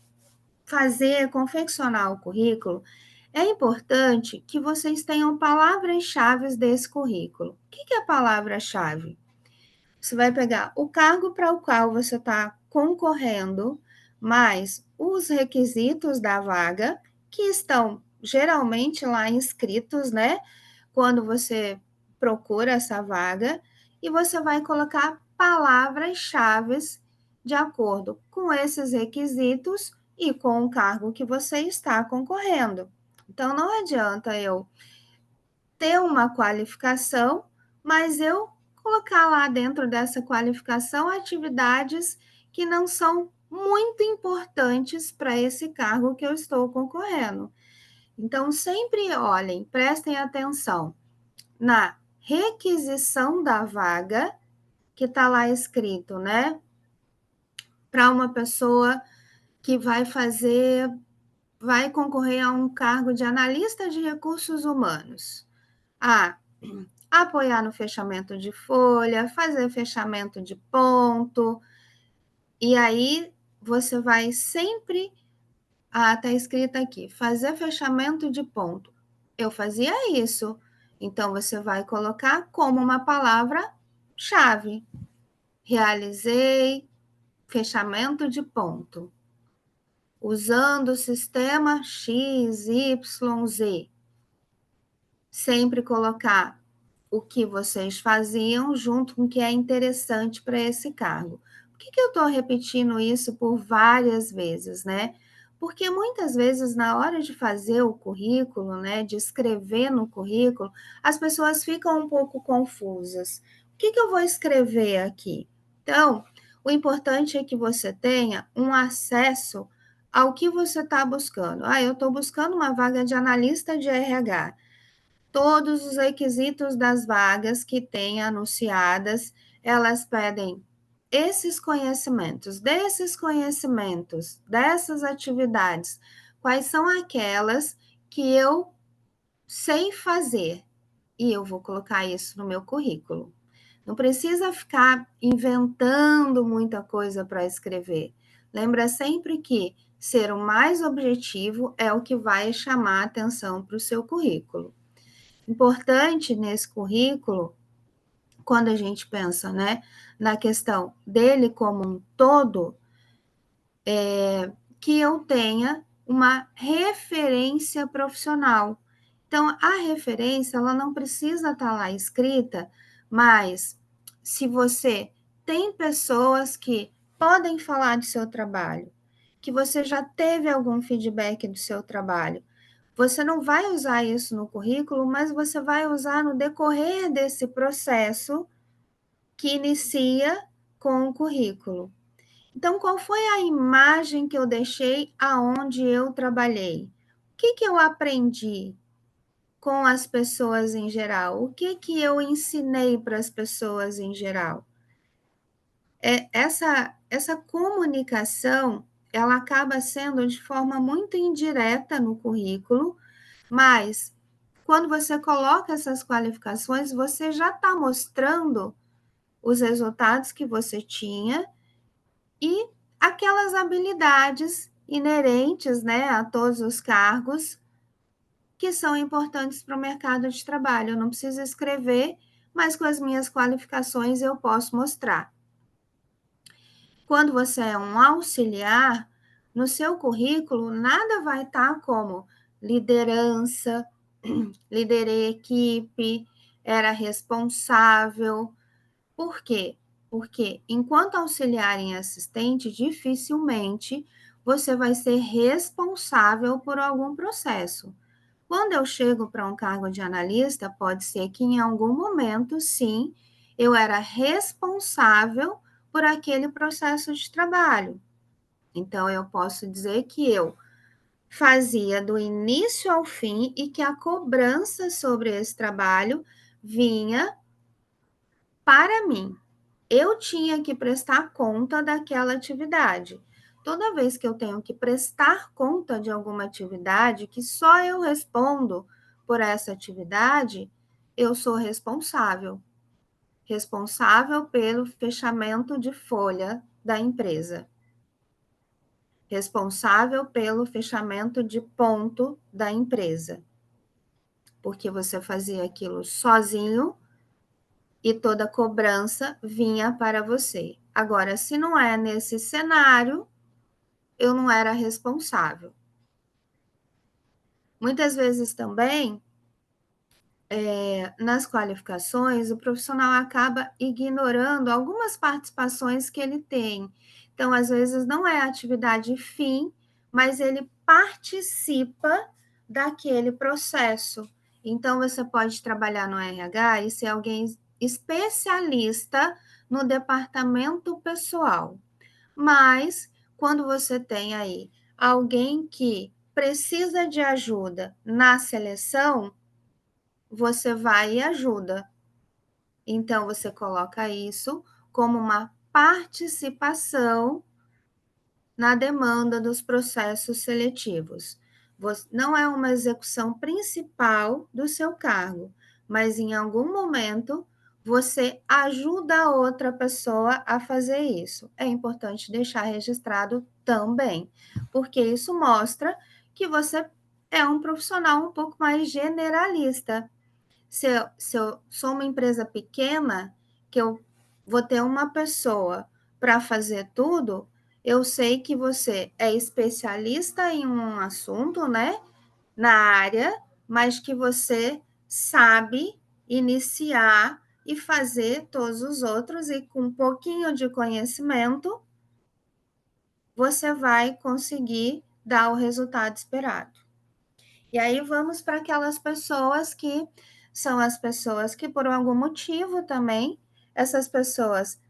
Speaker 2: confeccionar o currículo, é importante que vocês tenham palavras-chave desse currículo. O que é palavra-chave? Você vai pegar o cargo para o qual você está concorrendo, mais os requisitos da vaga, que estão geralmente lá inscritos, né? Quando você procura essa vaga, e você vai colocar palavras-chave de acordo com esses requisitos e com o cargo que você está concorrendo. Então, não adianta eu ter uma qualificação, mas eu colocar lá dentro dessa qualificação atividades que não são muito importantes para esse cargo que eu estou concorrendo. Então, sempre olhem, prestem atenção na requisição da vaga, que está lá escrito, né? Para uma pessoa que vai concorrer a um cargo de analista de recursos humanos. apoiar no fechamento de folha, fazer fechamento de ponto. E aí você vai sempre... tá escrito aqui, fazer fechamento de ponto. Eu fazia isso. Então, você vai colocar como uma palavra-chave. Realizei fechamento de ponto. Usando o sistema X, Y, Z. Sempre colocar o que vocês faziam junto com o que é interessante para esse cargo. Por que eu estou repetindo isso por várias vezes, né? Porque muitas vezes, na hora de fazer o currículo, né, de escrever no currículo, as pessoas ficam um pouco confusas. O que eu vou escrever aqui? Então, o importante é que você tenha um acesso ao que você está buscando. Eu estou buscando uma vaga de analista de RH. Todos os requisitos das vagas que têm anunciadas, elas pedem esses conhecimentos, dessas atividades, quais são aquelas que eu sei fazer, e eu vou colocar isso no meu currículo. Não precisa ficar inventando muita coisa para escrever. Lembra sempre que ser o mais objetivo é o que vai chamar a atenção para o seu currículo. Importante nesse currículo, quando a gente pensa, né, na questão dele como um todo, que eu tenha uma referência profissional. Então, a referência, ela não precisa estar lá escrita, mas se você tem pessoas que podem falar do seu trabalho, que você já teve algum feedback do seu trabalho, você não vai usar isso no currículo, mas você vai usar no decorrer desse processo que inicia com o currículo. Então, qual foi a imagem que eu deixei aonde eu trabalhei? O que eu aprendi com as pessoas em geral? O que eu ensinei para as pessoas em geral? Essa comunicação, ela acaba sendo de forma muito indireta no currículo, mas quando você coloca essas qualificações, você já está mostrando os resultados que você tinha e aquelas habilidades inerentes, né, a todos os cargos que são importantes para o mercado de trabalho. Eu não preciso escrever, mas com as minhas qualificações eu posso mostrar. Quando você é um auxiliar, no seu currículo nada vai estar como liderança, liderei equipe, era responsável. Por quê? Porque enquanto auxiliar em assistente, dificilmente você vai ser responsável por algum processo. Quando eu chego para um cargo de analista, pode ser que em algum momento, sim, eu era responsável por aquele processo de trabalho. Então, eu posso dizer que eu fazia do início ao fim e que a cobrança sobre esse trabalho vinha para mim. Eu tinha que prestar conta daquela atividade. Toda vez que eu tenho que prestar conta de alguma atividade, que só eu respondo por essa atividade, eu sou responsável. Responsável pelo fechamento de folha da empresa. Responsável pelo fechamento de ponto da empresa. Porque você fazia aquilo sozinho e toda cobrança vinha para você. Agora, se não é nesse cenário, eu não era responsável. Muitas vezes também, nas qualificações, o profissional acaba ignorando algumas participações que ele tem. Então, às vezes, não é a atividade fim, mas ele participa daquele processo. Então, você pode trabalhar no RH e ser alguém especialista no departamento pessoal. Mas, quando você tem aí alguém que precisa de ajuda na seleção, você vai e ajuda. Então, você coloca isso como uma participação na demanda dos processos seletivos. Não é uma execução principal do seu cargo, mas em algum momento você ajuda a outra pessoa a fazer isso. É importante deixar registrado também, porque isso mostra que você é um profissional um pouco mais generalista. Se eu sou uma empresa pequena, que eu vou ter uma pessoa para fazer tudo, eu sei que você é especialista em um assunto, né? Na área, mas que você sabe iniciar e fazer todos os outros, e com um pouquinho de conhecimento, você vai conseguir dar o resultado esperado. E aí vamos para aquelas pessoas que são as pessoas que, por algum motivo também, essas pessoas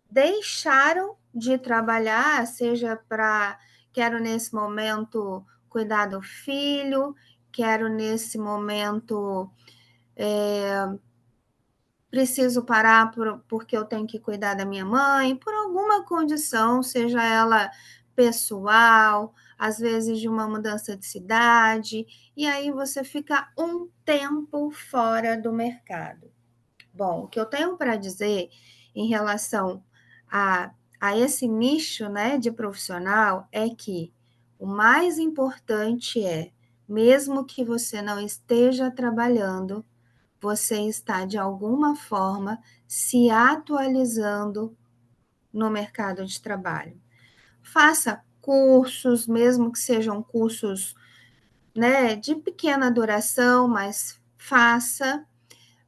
Speaker 2: deixaram de trabalhar, seja para quero nesse momento cuidar do filho, quero nesse momento preciso parar porque eu tenho que cuidar da minha mãe, por alguma condição, seja ela pessoal, às vezes de uma mudança de cidade, e aí você fica um tempo fora do mercado. Bom, o que eu tenho para dizer em relação a esse nicho, né, de profissional é que o mais importante é, mesmo que você não esteja trabalhando, você está, de alguma forma, se atualizando no mercado de trabalho. Faça cursos, mesmo que sejam cursos, né, de pequena duração, mas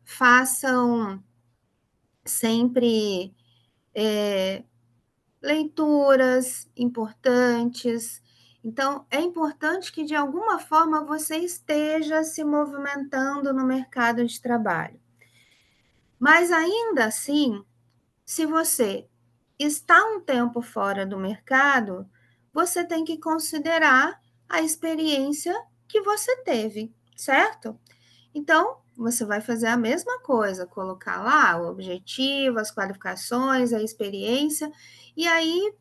Speaker 2: façam sempre leituras importantes. Então, é importante que, de alguma forma, você esteja se movimentando no mercado de trabalho. Mas, ainda assim, se você está um tempo fora do mercado, você tem que considerar a experiência que você teve, certo? Então, você vai fazer a mesma coisa, colocar lá o objetivo, as qualificações, a experiência, e aí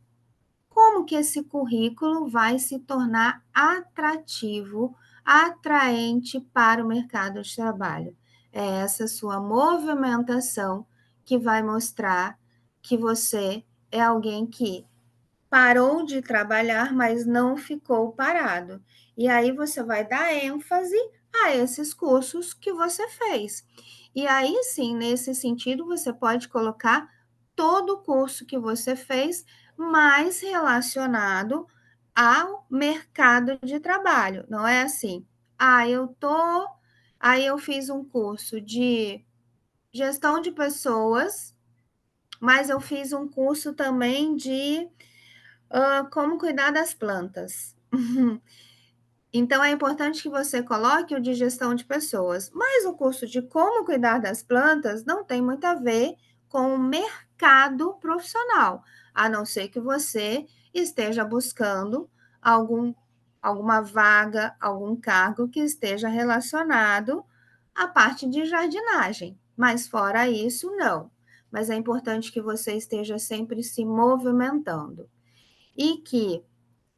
Speaker 2: como que esse currículo vai se tornar atrativo, atraente para o mercado de trabalho? É essa sua movimentação que vai mostrar que você é alguém que parou de trabalhar, mas não ficou parado. E aí você vai dar ênfase a esses cursos que você fez. E aí sim, nesse sentido, você pode colocar todo o curso que você fez mais relacionado ao mercado de trabalho. Não é assim, aí eu fiz um curso de gestão de pessoas, mas eu fiz um curso também de como cuidar das plantas. Então, é importante que você coloque o de gestão de pessoas, mas o curso de como cuidar das plantas não tem muito a ver com o mercado profissional, a não ser que você esteja buscando alguma vaga, algum cargo que esteja relacionado à parte de jardinagem. Mas, fora isso, não. Mas é importante que você esteja sempre se movimentando. E que,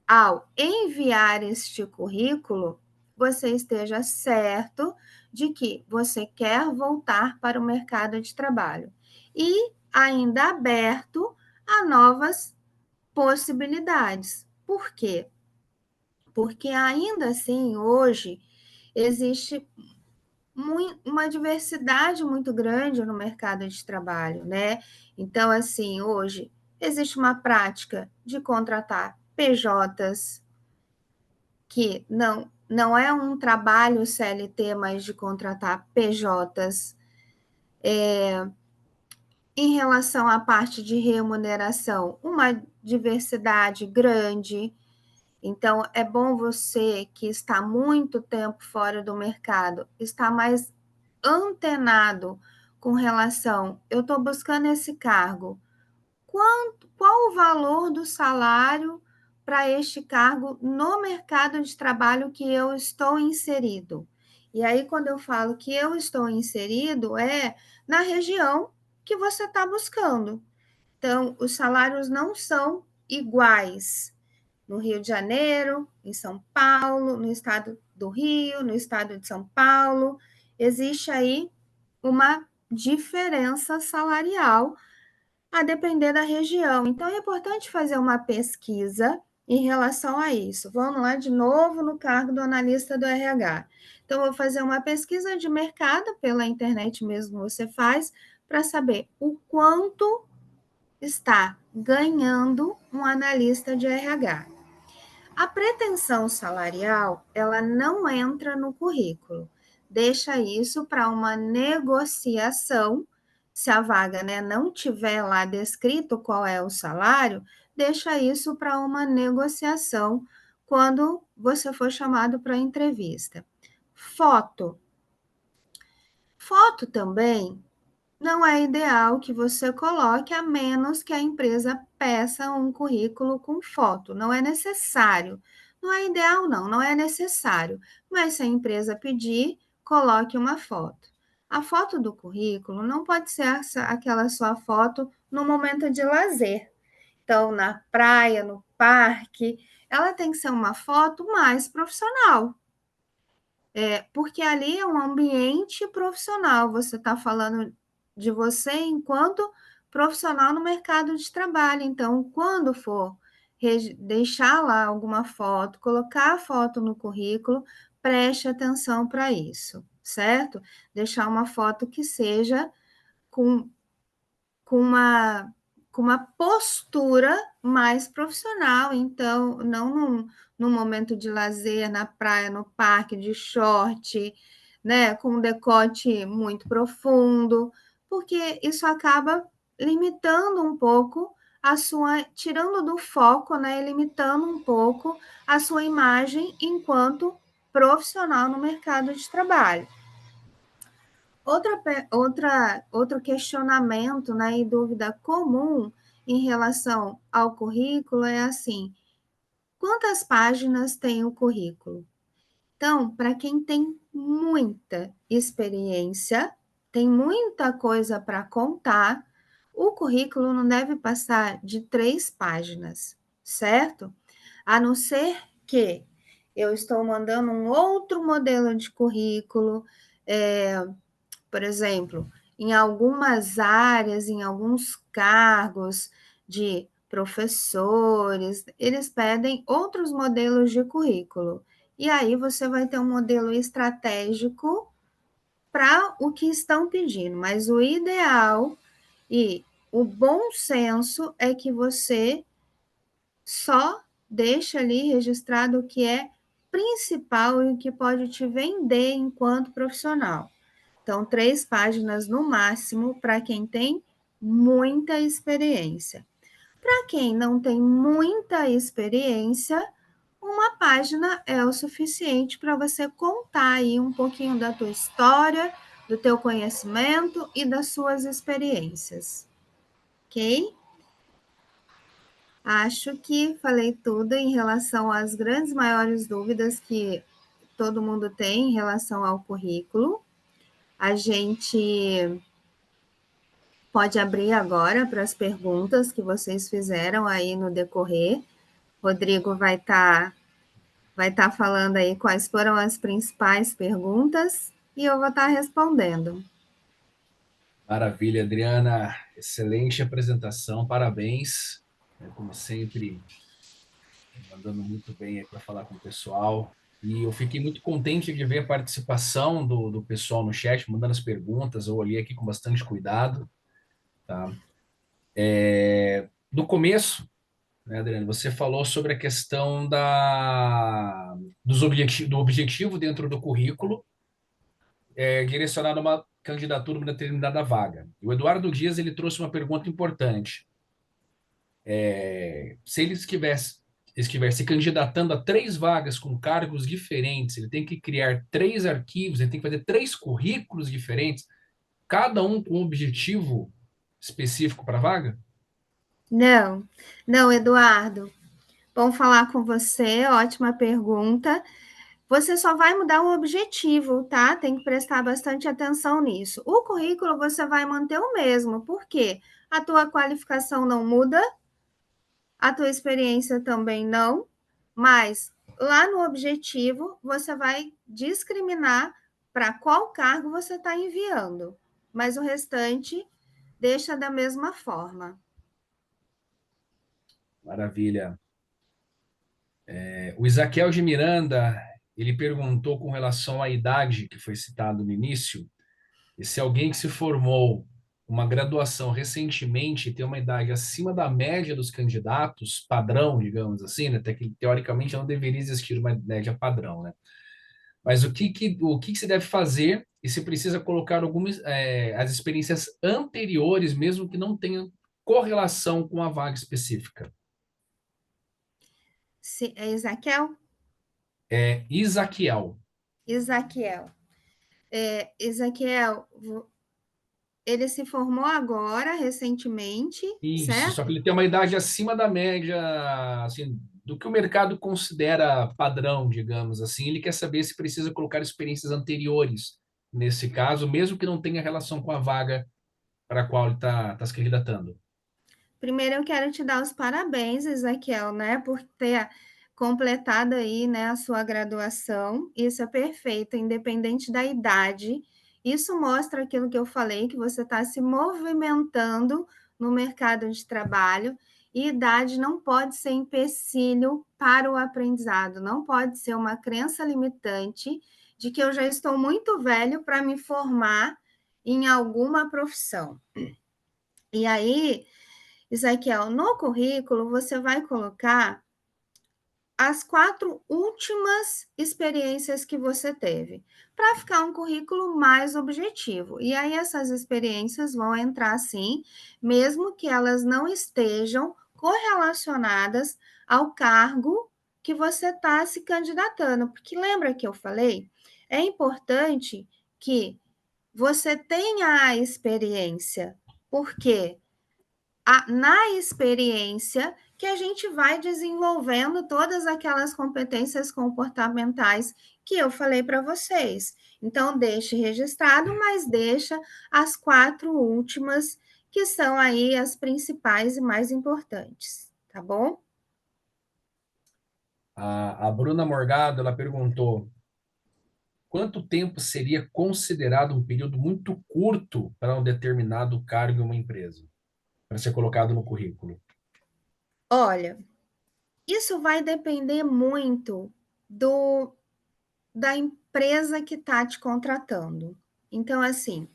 Speaker 2: ao enviar este currículo, você esteja certo de que você quer voltar para o mercado de trabalho e ainda aberto a novas possibilidades. Por quê? Porque ainda assim, hoje, existe uma diversidade muito grande no mercado de trabalho, né? Então, assim, hoje existe uma prática de contratar PJs, que não é um trabalho CLT, mas de contratar PJs. Em relação à parte de remuneração, uma diversidade grande. Então, é bom você que está muito tempo fora do mercado, estar mais antenado com relação, eu estou buscando esse cargo, qual o valor do salário para este cargo no mercado de trabalho que eu estou inserido? E aí, quando eu falo que eu estou inserido, é na região que você está buscando. Então, os salários não são iguais no Rio de Janeiro, em São Paulo, no estado do Rio, no estado de São Paulo. Existe aí uma diferença salarial a depender da região. Então, é importante fazer uma pesquisa em relação a isso. Vamos lá de novo no cargo do analista do RH. Então, vou fazer uma pesquisa de mercado pela internet mesmo, você faz, para saber o quanto está ganhando um analista de RH. A pretensão salarial, ela não entra no currículo. Deixa isso para uma negociação. Se a vaga, né, não tiver lá descrito qual é o salário, deixa isso para uma negociação quando você for chamado para entrevista. Foto. Foto também não é ideal que você coloque, a menos que a empresa peça um currículo com foto. Não é necessário. Não é ideal, não, não é necessário. Mas se a empresa pedir, coloque uma foto. A foto do currículo não pode ser aquela sua foto no momento de lazer. Então, na praia, no parque, ela tem que ser uma foto mais profissional. Porque ali é um ambiente profissional, você está falando de você enquanto profissional no mercado de trabalho. Então, quando for deixar lá alguma foto, colocar a foto no currículo, preste atenção para isso, certo? Deixar uma foto que seja com com uma, com uma postura mais profissional, então, não num momento de lazer, na praia, no parque, de short, né, com um decote muito profundo, porque isso acaba limitando um pouco a sua, tirando do foco, né, limitando um pouco a sua imagem enquanto profissional no mercado de trabalho. Outro questionamento, né, e dúvida comum em relação ao currículo é assim: quantas páginas tem o currículo? Então, para quem tem muita experiência, tem muita coisa para contar, o currículo não deve passar de 3 páginas, certo? A não ser que eu estou mandando um outro modelo de currículo, por exemplo, em algumas áreas, em alguns cargos de professores, eles pedem outros modelos de currículo. E aí você vai ter um modelo estratégico para o que estão pedindo, mas o ideal e o bom senso é que você só deixe ali registrado o que é principal e o que pode te vender enquanto profissional. Então, 3 páginas no máximo para quem tem muita experiência. Para quem não tem muita experiência, 1 página é o suficiente para você contar aí um pouquinho da tua história, do teu conhecimento e das suas experiências. Ok? Acho que falei tudo em relação às grandes maiores dúvidas que todo mundo tem em relação ao currículo. A gente pode abrir agora para as perguntas que vocês fizeram aí no decorrer. Rodrigo vai tá falando aí quais foram as principais perguntas e eu vou estar respondendo.
Speaker 3: Maravilha, Adriana. Excelente apresentação, parabéns. Como sempre, mandando muito bem aí para falar com o pessoal. E eu fiquei muito contente de ver a participação do pessoal no chat, mandando as perguntas. Eu olhei aqui com bastante cuidado, tá? No começo, né, Adriana, você falou sobre a questão do objetivo dentro do currículo, direcionado a uma candidatura a uma determinada vaga. E o Eduardo Dias ele trouxe uma pergunta importante. Se ele estiver se candidatando a 3 vagas com cargos diferentes, ele tem que criar 3 arquivos, ele tem que fazer 3 currículos diferentes, cada um com um objetivo específico para a vaga?
Speaker 2: Não, não, Eduardo. Bom falar com você, ótima pergunta. Você só vai mudar o objetivo, tá? Tem que prestar bastante atenção nisso. O currículo você vai manter o mesmo, porque a tua qualificação não muda, a tua experiência também não, mas lá no objetivo você vai discriminar para qual cargo você está enviando, mas o restante deixa da mesma forma.
Speaker 3: Maravilha. O Isaquiel de Miranda, ele perguntou com relação à idade que foi citado no início, e se alguém que se formou uma graduação recentemente tem uma idade acima da média dos candidatos, padrão, digamos assim, né? Até que teoricamente não deveria existir uma média padrão, né? Mas o que se deve fazer e se precisa colocar algumas as experiências anteriores, mesmo que não tenham correlação com a vaga específica?
Speaker 2: É Ezequiel?
Speaker 3: Isaquiel.
Speaker 2: Ezequiel. Ezequiel, ele se formou agora, recentemente,
Speaker 3: Isso, só que
Speaker 2: certo?
Speaker 3: ele tem uma idade acima da média, assim, do que o mercado considera padrão, digamos assim. Ele quer saber se precisa colocar experiências anteriores nesse caso, mesmo que não tenha relação com a vaga para a qual ele está se candidatando.
Speaker 2: Primeiro eu quero te dar os parabéns, Ezequiel, né, por ter completado aí, né, a sua graduação. Isso é perfeito, independente da idade. Isso mostra aquilo que eu falei, que você está se movimentando no mercado de trabalho. E idade não pode ser empecilho para o aprendizado, não pode ser uma crença limitante de que eu já estou muito velho para me formar em alguma profissão. E aí, Ezequiel, no currículo você vai colocar as 4 últimas experiências que você teve, para ficar um currículo mais objetivo. E aí essas experiências vão entrar sim, mesmo que elas não estejam correlacionadas ao cargo que você está se candidatando. Porque lembra que eu falei? É importante que você tenha a experiência, porque na experiência que a gente vai desenvolvendo todas aquelas competências comportamentais que eu falei para vocês. Então, deixe registrado, mas deixa as 4 últimas, que são aí as principais e mais importantes, tá bom?
Speaker 3: A Bruna Morgado, ela perguntou: quanto tempo seria considerado um período muito curto para um determinado cargo em uma empresa, para ser colocado no currículo?
Speaker 2: Olha, isso vai depender muito do da empresa que está te contratando. Então, assim,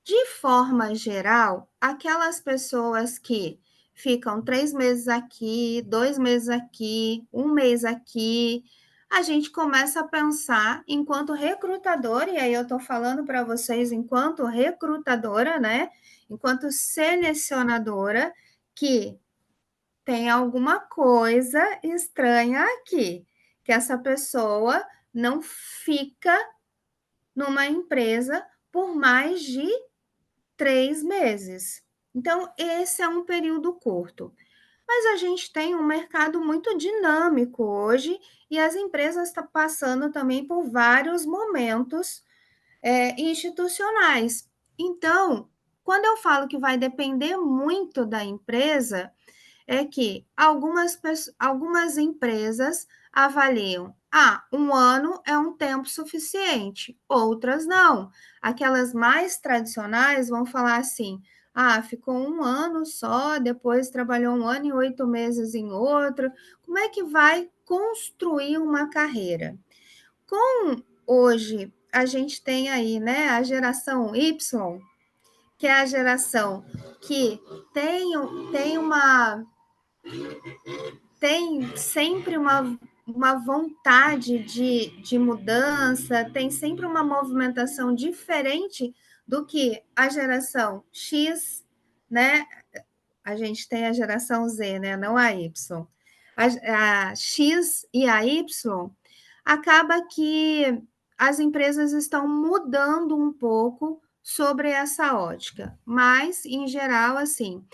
Speaker 2: de forma geral, aquelas pessoas que ficam 3 meses aqui, 2 meses aqui, 1 mês aqui, a gente começa a pensar enquanto recrutador, e aí eu estou falando para vocês enquanto recrutadora, né? Enquanto selecionadora, que tem alguma coisa estranha aqui, que essa pessoa não fica numa empresa por mais de 3 meses. Então, esse é um período curto. Mas a gente tem um mercado muito dinâmico hoje e as empresas estão passando também por vários momentos institucionais. Então, quando eu falo que vai depender muito da empresa, é que algumas empresas avaliam, 1 ano é um tempo suficiente, outras não. Aquelas mais tradicionais vão falar assim, ficou 1 ano só, depois trabalhou 1 ano e 8 meses em outro. Como é que vai construir uma carreira? Com hoje, a gente tem aí, né, a geração Y, que é a geração que tem uma tem sempre uma vontade de mudança, tem sempre uma movimentação diferente do que a geração X, né? A gente tem a geração Z, né? Não a Y. A X e a Y acaba que as empresas estão mudando um pouco sobre essa ótica, mas em geral, assim,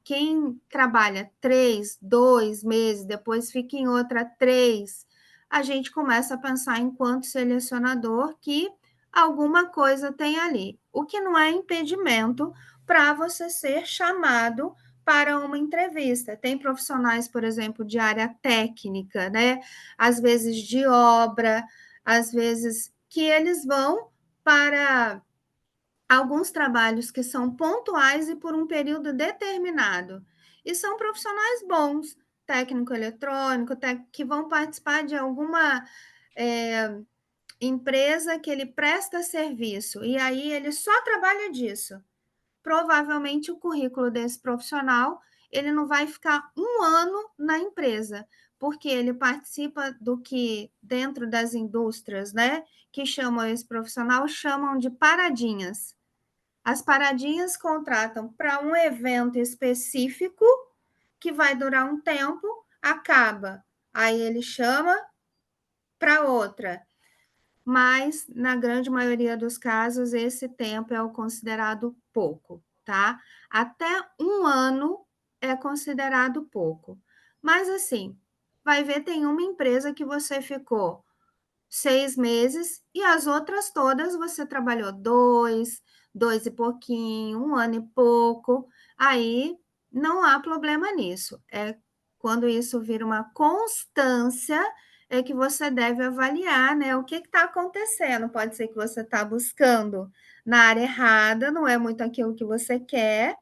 Speaker 2: quem trabalha 3, 2 meses, depois fica em outra 3, a gente começa a pensar enquanto selecionador que alguma coisa tem ali, o que não é impedimento para você ser chamado para uma entrevista. Tem profissionais, por exemplo, de área técnica, né? Às vezes de obra, às vezes que eles vão para alguns trabalhos que são pontuais e por um período determinado. E são profissionais bons, técnico eletrônico, que vão participar de alguma empresa que ele presta serviço, e aí ele só trabalha disso. Provavelmente o currículo desse profissional, ele não vai ficar um ano na empresa, porque ele participa do que dentro das indústrias, né, que chamam esse profissional, chamam de paradinhas. As paradinhas contratam para um evento específico que vai durar um tempo, acaba. Aí ele chama para outra. Mas, na grande maioria dos casos, esse tempo é o considerado pouco, tá? Até um ano é considerado pouco. Mas, assim, vai ver, tem uma empresa que você ficou 6 meses e as outras todas você trabalhou 2 e pouquinho, um ano e pouco. Aí não há problema nisso. É quando isso vira uma constância, é que você deve avaliar, né? O que está acontecendo? Pode ser que você está buscando na área errada, não é muito aquilo que você quer,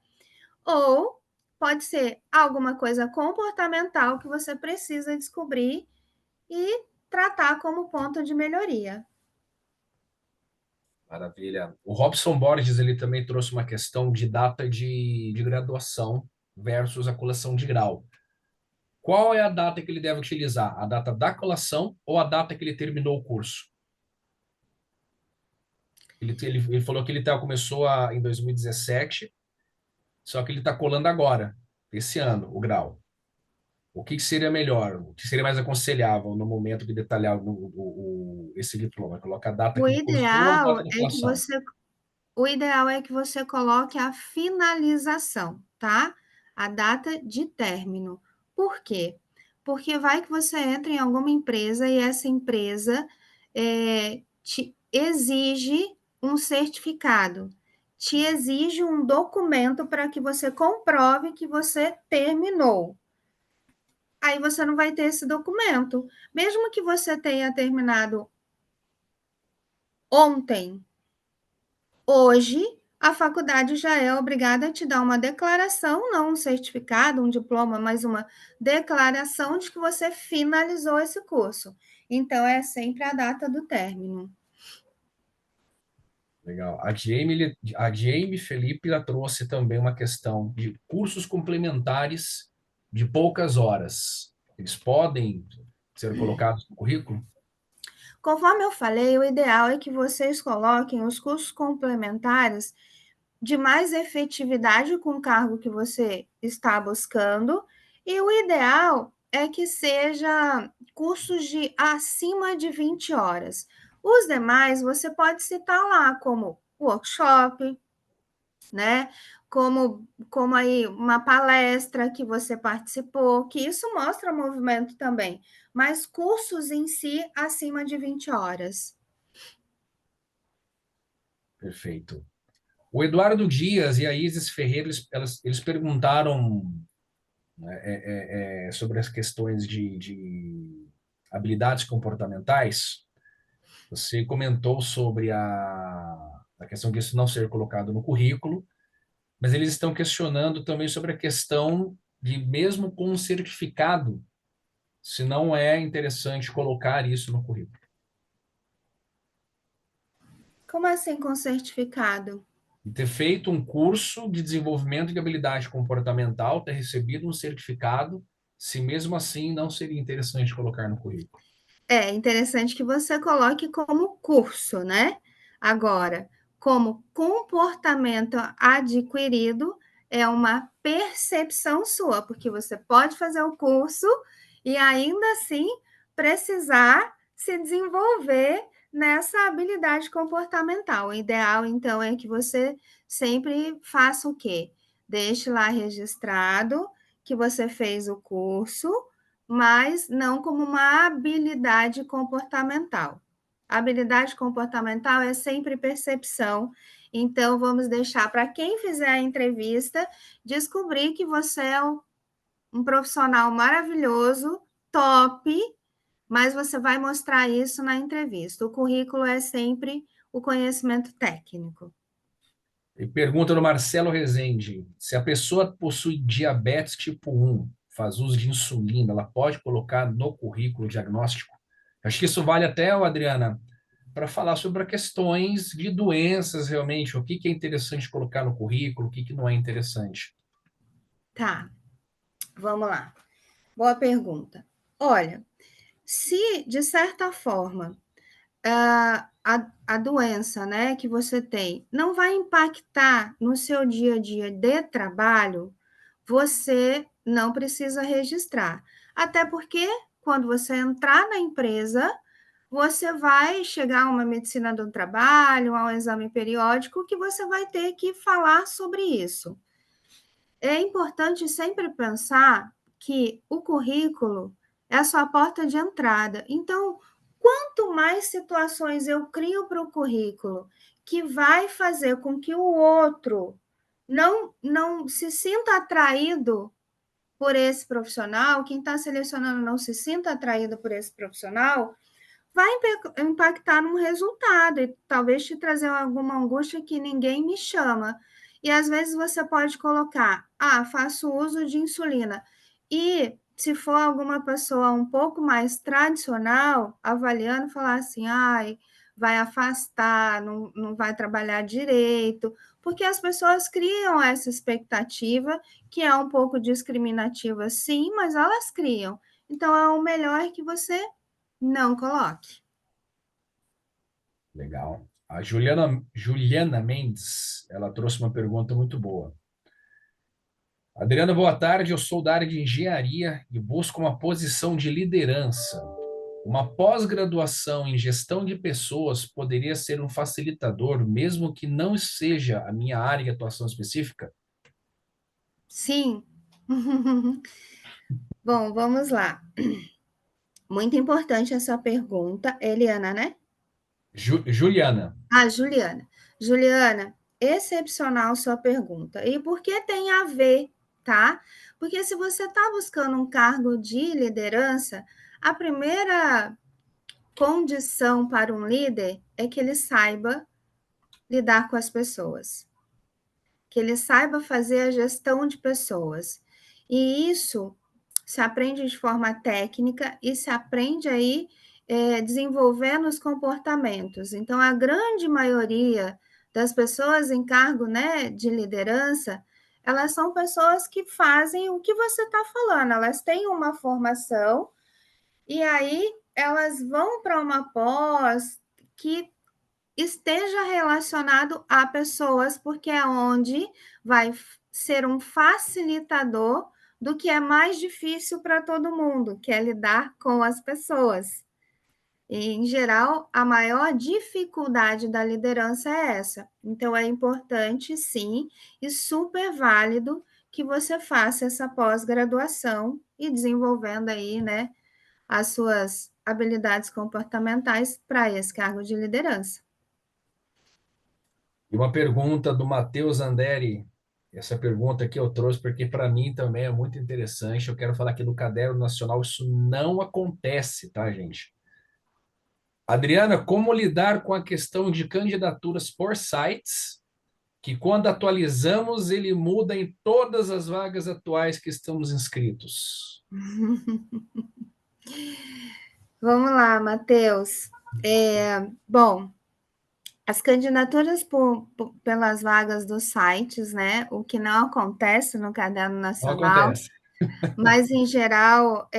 Speaker 2: ou pode ser alguma coisa comportamental que você precisa descobrir e tratar como ponto de melhoria.
Speaker 3: Maravilha. O Robson Borges, ele também trouxe uma questão de data de graduação versus a colação de grau. Qual é a data que ele deve utilizar? A data da colação ou a data que ele terminou o curso? Ele falou que começou em 2017, só que ele está colando agora, esse ano, o grau. O que seria melhor? O que seria mais aconselhável no momento de detalhar esse diploma? Coloca a data
Speaker 2: O
Speaker 3: que ele cursou ou a
Speaker 2: ideal
Speaker 3: data da
Speaker 2: é que
Speaker 3: colação?
Speaker 2: você o ideal é que você coloque a finalização, tá? A data de término. Por quê? Porque vai que você entra em alguma empresa e essa empresa te exige um certificado, te exige um documento para que você comprove que você terminou. Aí você não vai ter esse documento. Mesmo que você tenha terminado ontem, hoje, a faculdade já é obrigada a te dar uma declaração, não um certificado, um diploma, mas uma declaração de que você finalizou esse curso. Então, é sempre a data do término.
Speaker 3: Legal. A Jamie Felipe ela trouxe também uma questão de cursos complementares de poucas horas. Eles podem ser colocados no currículo?
Speaker 2: Conforme eu falei, o ideal é que vocês coloquem os cursos complementares de mais efetividade com o cargo que você está buscando, e o ideal é que seja cursos de acima de 20 horas. Os demais você pode citar lá como workshop, né? Como aí uma palestra que você participou, que isso mostra movimento também, mas cursos em si acima de 20 horas.
Speaker 3: Perfeito. O Eduardo Dias e a Isis Ferreira, eles perguntaram, né, sobre as questões de habilidades comportamentais. Você comentou sobre a questão de isso não ser colocado no currículo, mas eles estão questionando também sobre a questão de, mesmo com um certificado, se não é interessante colocar isso no currículo.
Speaker 2: Como assim com certificado?
Speaker 3: E ter feito um curso de desenvolvimento de habilidade comportamental, ter recebido um certificado, se mesmo assim não seria interessante colocar no currículo.
Speaker 2: É interessante que você coloque como curso, né? Agora, como comportamento adquirido, é uma percepção sua, porque você pode fazer o curso e ainda assim precisar se desenvolver nessa habilidade comportamental. O ideal, então, é que você sempre faça o quê? Deixe lá registrado que você fez o curso, mas não como uma habilidade comportamental. A habilidade comportamental é sempre percepção, então vamos deixar para quem fizer a entrevista descobrir que você é um profissional maravilhoso, top, mas você vai mostrar isso na entrevista. O currículo é sempre o conhecimento técnico.
Speaker 3: E pergunta do Marcelo Rezende: se a pessoa possui diabetes tipo 1, faz uso de insulina, ela pode colocar no currículo diagnóstico? Acho que isso vale até, Adriana, para falar sobre questões de doenças realmente, o que que é interessante colocar no currículo, o que que não é interessante.
Speaker 2: Tá, vamos lá. Boa pergunta. Olha, se de certa forma a doença, né, que você tem não vai impactar no seu dia a dia de trabalho, você não precisa registrar. Até porque quando você entrar na empresa, você vai chegar a uma medicina do trabalho, a um exame periódico, que você vai ter que falar sobre isso. É importante sempre pensar que o currículo é a sua porta de entrada. Então, quanto mais situações eu crio para o currículo que vai fazer com que o outro não se sinta atraído por esse profissional, quem está selecionando não se sinta atraído por esse profissional, vai impactar no resultado e talvez te trazer alguma angústia que ninguém me chama. E às vezes você pode colocar, faço uso de insulina. E se for alguma pessoa um pouco mais tradicional, avaliando, falar assim, vai afastar, não vai trabalhar direito, porque as pessoas criam essa expectativa, que é um pouco discriminativa, sim, mas elas criam. Então, é o melhor que você não coloque.
Speaker 3: Legal. A Juliana Mendes, ela trouxe uma pergunta muito boa. Adriana, boa tarde. Eu sou da área de engenharia e busco uma posição de liderança. Uma pós-graduação em gestão de pessoas poderia ser um facilitador, mesmo que não seja a minha área de atuação específica?
Speaker 2: Sim. Bom, vamos lá. Muito importante essa pergunta. Eliana, né?
Speaker 3: Juliana.
Speaker 2: Juliana. Juliana, excepcional sua pergunta. E por que tem a ver, tá? Porque se você está buscando um cargo de liderança, a primeira condição para um líder é que ele saiba lidar com as pessoas, que ele saiba fazer a gestão de pessoas. E isso se aprende de forma técnica e se aprende aí desenvolvendo os comportamentos. Então, a grande maioria das pessoas em cargo, né, de liderança, elas são pessoas que fazem o que você está falando, elas têm uma formação e aí elas vão para uma pós que esteja relacionado a pessoas, porque é onde vai ser um facilitador do que é mais difícil para todo mundo, que é lidar com as pessoas. E, em geral, a maior dificuldade da liderança é essa. Então, é importante, sim, e super válido que você faça essa pós-graduação e desenvolvendo aí, né, as suas habilidades comportamentais para esse cargo de liderança.
Speaker 3: E uma pergunta do Matheus Anderi. Essa pergunta que eu trouxe porque para mim também é muito interessante. Eu quero falar aqui do Caderno Nacional. Isso não acontece, tá, gente? Adriana, como lidar com a questão de candidaturas por sites, que quando atualizamos ele muda em todas as vagas atuais que estamos inscritos?
Speaker 2: Vamos lá, Matheus. Bom, as candidaturas pelas vagas dos sites, né? O que não acontece no Caderno
Speaker 3: Não
Speaker 2: Nacional,
Speaker 3: acontece.
Speaker 2: mas em geral,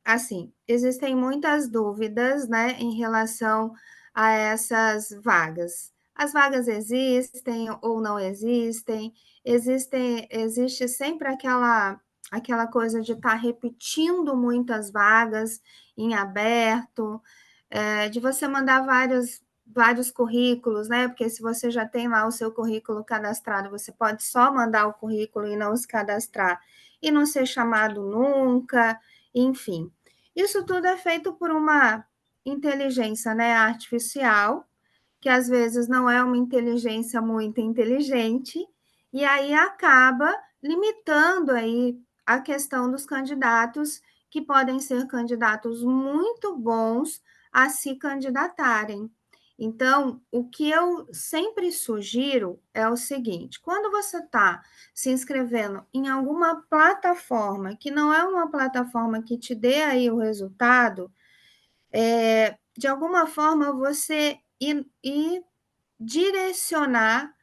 Speaker 2: assim, existem muitas dúvidas, né, em relação a essas vagas. As vagas existem ou não existem? Existe sempre aquela coisa de estar repetindo muitas vagas em aberto, de você mandar vários currículos, né? Porque se você já tem lá o seu currículo cadastrado, você pode só mandar o currículo e não se cadastrar e não ser chamado nunca, enfim. Isso tudo é feito por uma inteligência, né, artificial, que às vezes não é uma inteligência muito inteligente, e aí acaba limitando aí a questão dos candidatos, que podem ser candidatos muito bons a se candidatarem. Então, o que eu sempre sugiro é o seguinte: quando você está se inscrevendo em alguma plataforma que não é uma plataforma que te dê aí o resultado, de alguma forma você ir direcionar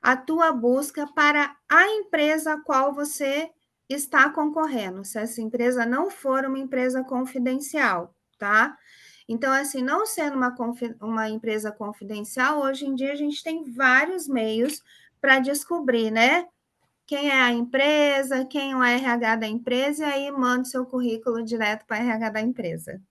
Speaker 2: a tua busca para a empresa a qual você está concorrendo, se essa empresa não for uma empresa confidencial, tá? Então, assim, não sendo uma empresa confidencial, hoje em dia a gente tem vários meios para descobrir, né? Quem é a empresa, quem é o RH da empresa, e aí manda o seu currículo direto para o RH da empresa.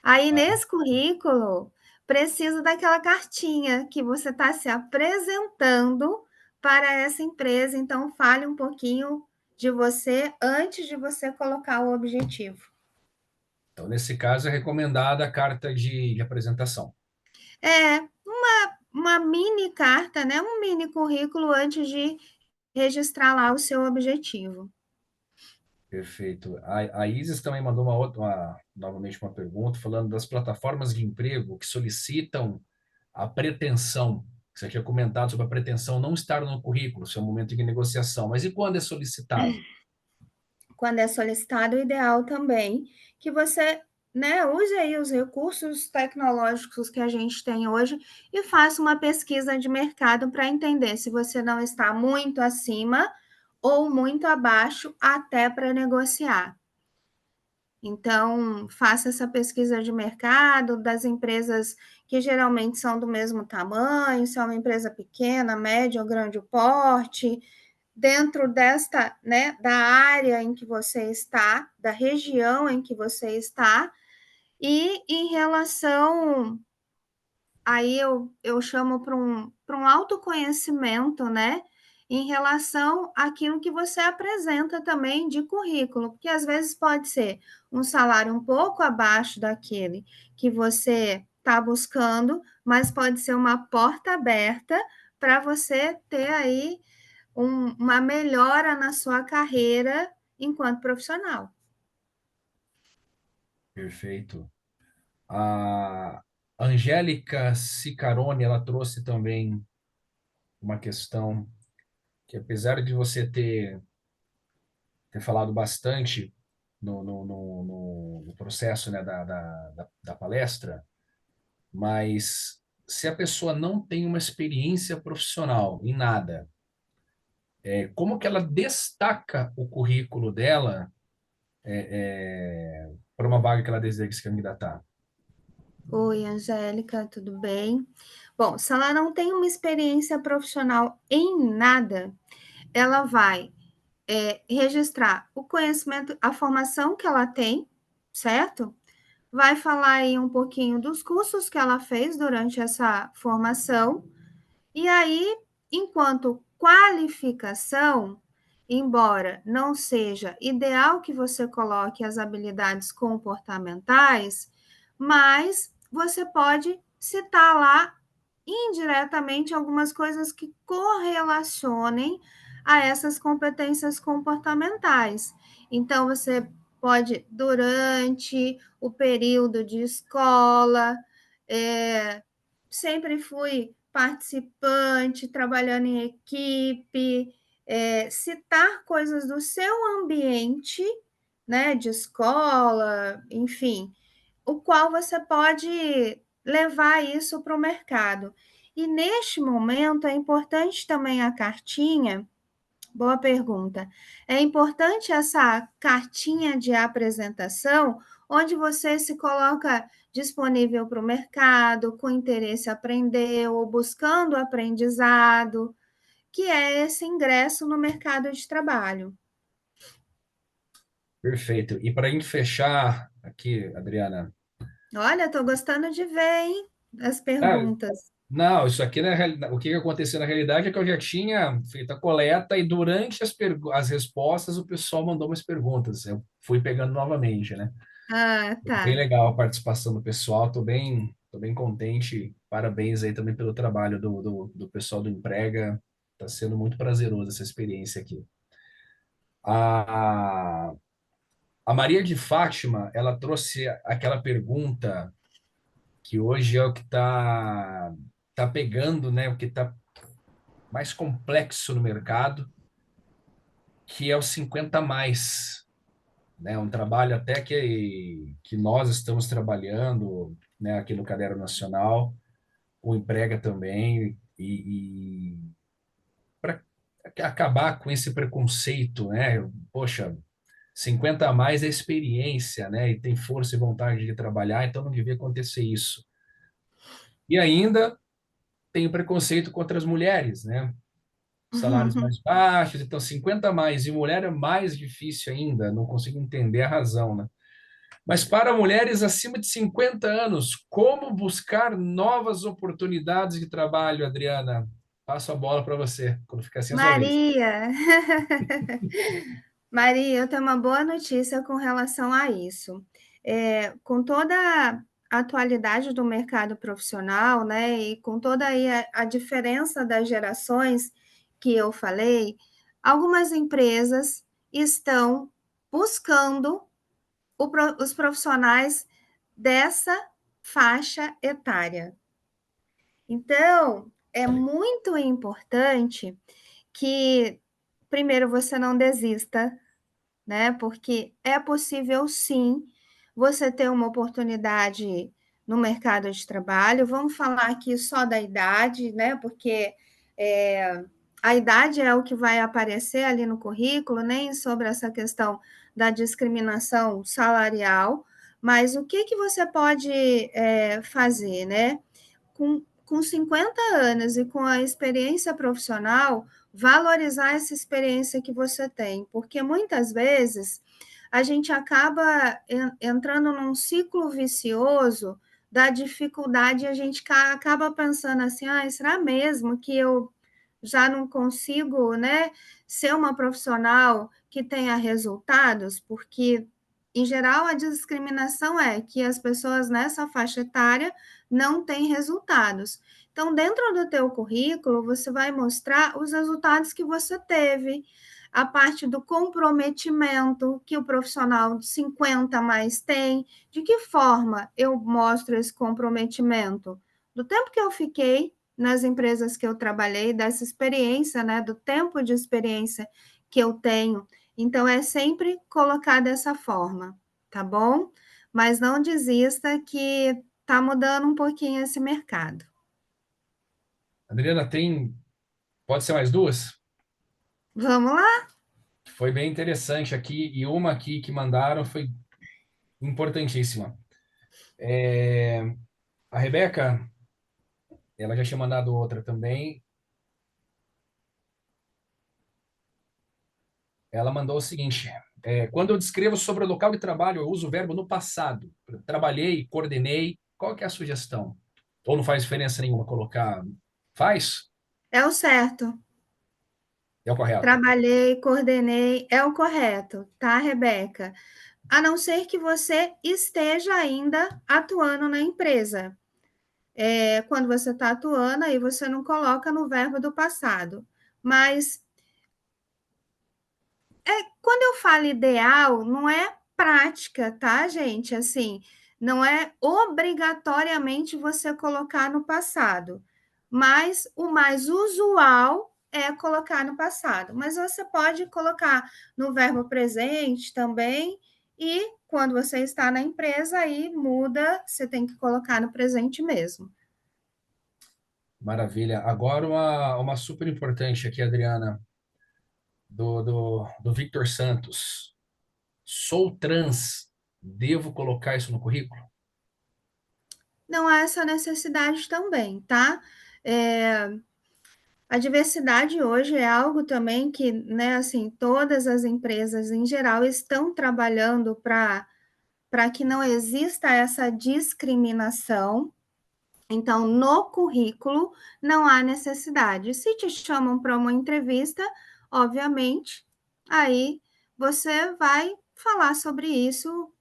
Speaker 2: Aí,
Speaker 3: Ah,
Speaker 2: nesse currículo, precisa daquela cartinha que você está se apresentando para essa empresa. Então, fale um pouquinho de você antes de você colocar o objetivo.
Speaker 3: então, nesse caso, é recomendada a carta de apresentação.
Speaker 2: É uma mini carta, né? Um mini currículo antes de registrar lá o seu objetivo.
Speaker 3: Perfeito. A Isis também mandou novamente uma pergunta, falando das plataformas de emprego que solicitam a pretensão. Você tinha comentado sobre a pretensão não estar no currículo, seu momento de negociação. Mas e quando é solicitado?
Speaker 2: Quando é solicitado, o ideal também que você, né, use aí os recursos tecnológicos que a gente tem hoje e faça uma pesquisa de mercado para entender se você não está muito acima ou muito abaixo até para negociar. Então, faça essa pesquisa de mercado das empresas que geralmente são do mesmo tamanho, se é uma empresa pequena, média ou grande porte, dentro desta, né, da área em que você está, da região em que você está, e em relação, aí eu chamo para um autoconhecimento, né, em relação àquilo que você apresenta também de currículo, porque às vezes pode ser um salário um pouco abaixo daquele que você está buscando, mas pode ser uma porta aberta para você ter aí uma melhora na sua carreira enquanto profissional.
Speaker 3: Perfeito. A Angélica Sicarone, ela trouxe também uma questão que, apesar de você ter falado bastante no processo, né, da palestra, mas se a pessoa não tem uma experiência profissional em nada, como que ela destaca o currículo dela para uma vaga que ela deseja se candidatar?
Speaker 2: Oi, Angélica, tudo bem? Bom, se ela não tem uma experiência profissional em nada, ela vai registrar o conhecimento, a formação que ela tem, certo? Vai falar aí um pouquinho dos cursos que ela fez durante essa formação. E aí, enquanto qualificação, embora não seja ideal que você coloque as habilidades comportamentais, mas você pode citar lá indiretamente algumas coisas que correlacionem a essas competências comportamentais. Então, você pode, durante o período de escola, sempre fui participante, trabalhando em equipe, citar coisas do seu ambiente, né, de escola, enfim, o qual você pode levar isso para o mercado. E neste momento é importante também a cartinha. Boa pergunta. É importante essa cartinha de apresentação, onde você se coloca disponível para o mercado, com interesse em aprender ou buscando aprendizado, que é esse ingresso no mercado de trabalho.
Speaker 3: Perfeito. E para a gente fechar aqui, Adriana,
Speaker 2: Olha, estou gostando de ver, hein, as
Speaker 3: ah,
Speaker 2: perguntas.
Speaker 3: não, isso aqui na realidade, o que aconteceu na realidade é que eu já tinha feito a coleta e durante as respostas o pessoal mandou umas perguntas. Eu fui pegando novamente, né?
Speaker 2: Ah,
Speaker 3: Bem
Speaker 2: tá.
Speaker 3: legal a participação do pessoal, tô bem contente. Parabéns aí também pelo trabalho do pessoal do Emprega. Está sendo muito prazeroso essa experiência aqui. A, a Maria de Fátima, ela trouxe aquela pergunta que hoje é o que tá pegando, né? O que está mais complexo no mercado, que é o 50 a mais, né? Um trabalho até que nós estamos trabalhando, né, aqui no Caderno Nacional, o Emprega também, e para acabar com esse preconceito, né? Poxa, 50 a mais é experiência, né? E tem força e vontade de trabalhar, então não devia acontecer isso. E ainda tem o preconceito contra as mulheres, né? Salários mais baixos, então 50 a mais, e mulher é mais difícil ainda, não consigo entender a razão, né? Mas para mulheres acima de 50 anos, como buscar novas oportunidades de trabalho, Adriana? Passo a bola para você, quando ficar assim a sua vez.
Speaker 2: Maria, Maria, eu tenho uma boa notícia com relação a isso. Com toda a atualidade do mercado profissional, né, e com toda aí a diferença das gerações que eu falei, algumas empresas estão buscando os profissionais dessa faixa etária. Então, é muito importante que, primeiro, você não desista, né? Porque é possível, sim, você ter uma oportunidade no mercado de trabalho. Vamos falar aqui só da idade, né? Porque é, a idade é o que vai aparecer ali no currículo, nem sobre essa questão da discriminação salarial, mas o que você pode fazer, né? Com 50 anos e com a experiência profissional, valorizar essa experiência que você tem, porque muitas vezes a gente acaba entrando num ciclo vicioso da dificuldade e a gente acaba pensando assim, será mesmo que eu já não consigo, né, ser uma profissional que tenha resultados? Porque, em geral, a discriminação é que as pessoas nessa faixa etária não têm resultados. Então, dentro do teu currículo, você vai mostrar os resultados que você teve, a parte do comprometimento que o profissional de 50 mais tem. De que forma eu mostro esse comprometimento? Do tempo que eu fiquei nas empresas que eu trabalhei, dessa experiência, né, do tempo de experiência que eu tenho. Então, é sempre colocar dessa forma, tá bom? Mas não desista que está mudando um pouquinho esse mercado.
Speaker 3: Adriana, pode ser mais duas?
Speaker 2: Vamos lá?
Speaker 3: Foi bem interessante aqui, e uma aqui que mandaram foi importantíssima. É, a Rebeca, ela já tinha mandado outra também. Ela mandou o seguinte: quando eu descrevo sobre o local de trabalho, eu uso o verbo no passado. Trabalhei, coordenei. Qual que é a sugestão? Ou não faz diferença nenhuma colocar? Faz?
Speaker 2: É o certo.
Speaker 3: É o correto.
Speaker 2: Trabalhei, coordenei, é o correto, tá, Rebeca? A não ser que você esteja ainda atuando na empresa. Quando você está atuando, aí você não coloca no verbo do passado. Mas quando eu falo ideal, não é prática, tá, gente? Assim, não é obrigatoriamente você colocar no passado, mas o mais usual é colocar no passado. Mas você pode colocar no verbo presente também, e quando você está na empresa, aí muda, você tem que colocar no presente mesmo.
Speaker 3: Maravilha. Agora uma super importante aqui, Adriana, do Victor Santos. Sou trans. Devo colocar isso no currículo?
Speaker 2: Não há essa necessidade também, tá? É, a diversidade hoje é algo também que, né, assim, todas as empresas em geral estão trabalhando para que não exista essa discriminação. Então, no currículo não há necessidade. Se te chamam para uma entrevista, obviamente, aí você vai falar sobre isso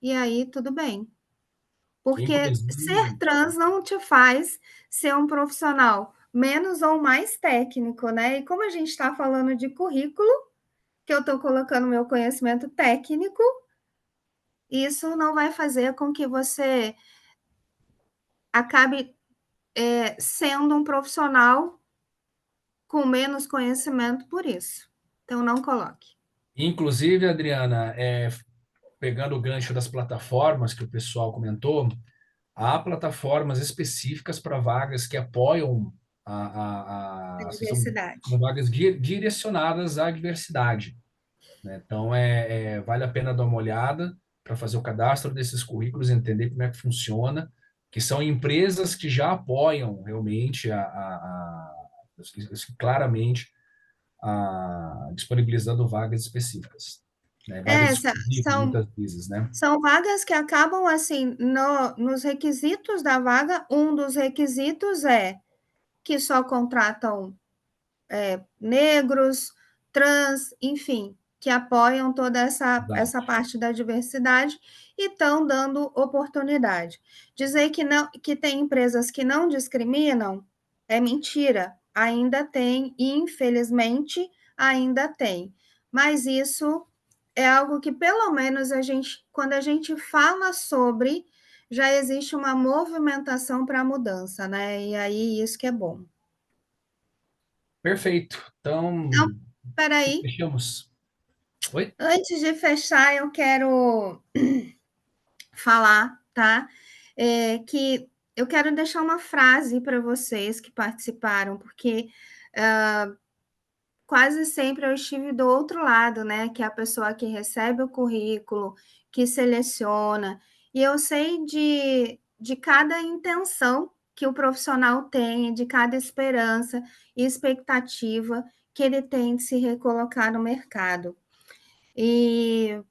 Speaker 2: e aí tudo bem. Porque ser
Speaker 3: Inclusive,
Speaker 2: trans não te faz ser um profissional menos ou mais técnico, né? E como a gente está falando de currículo, que eu estou colocando meu conhecimento técnico, isso não vai fazer com que você acabe sendo um profissional com menos conhecimento por isso. Então, não coloque.
Speaker 3: Inclusive, Adriana, pegando o gancho das plataformas que o pessoal comentou, há plataformas específicas para vagas que apoiam
Speaker 2: A
Speaker 3: são
Speaker 2: diversidade.
Speaker 3: vagas direcionadas à diversidade, né? Então, vale a pena dar uma olhada para fazer o cadastro desses currículos, entender como é que funciona, que são empresas que já apoiam realmente claramente disponibilizando vagas específicas, né? Vagas exclusivas,
Speaker 2: São,
Speaker 3: muitas vezes, né?
Speaker 2: são vagas que acabam assim, nos requisitos da vaga, um dos requisitos é que só contratam negros, trans, enfim, que apoiam toda essa
Speaker 3: Exato.
Speaker 2: parte da diversidade e estão dando oportunidade. Dizer que não, que tem empresas que não discriminam é mentira. Ainda tem, e infelizmente ainda tem. Mas isso é algo que, pelo menos, quando a gente fala sobre, já existe uma movimentação para a mudança, né? E aí isso que é bom.
Speaker 3: Perfeito.
Speaker 2: Então,
Speaker 3: Então,
Speaker 2: peraí.
Speaker 3: fechamos. Oi?
Speaker 2: Antes de fechar, eu quero falar, tá? Que eu quero deixar uma frase para vocês que participaram, porque quase sempre eu estive do outro lado, né? Que é a pessoa que recebe o currículo, que seleciona, e eu sei de cada intenção que o profissional tem, de cada esperança e expectativa que ele tem de se recolocar no mercado. E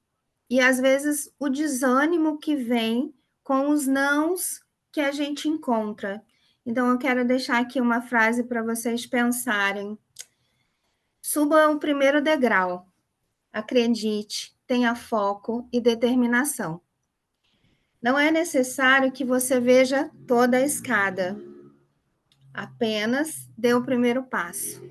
Speaker 2: às vezes o desânimo que vem com os nãos que a gente encontra. Então, eu quero deixar aqui uma frase para vocês pensarem. Suba o primeiro degrau. Acredite, tenha foco e determinação. Não é necessário que você veja toda a escada. Apenas dê o primeiro passo.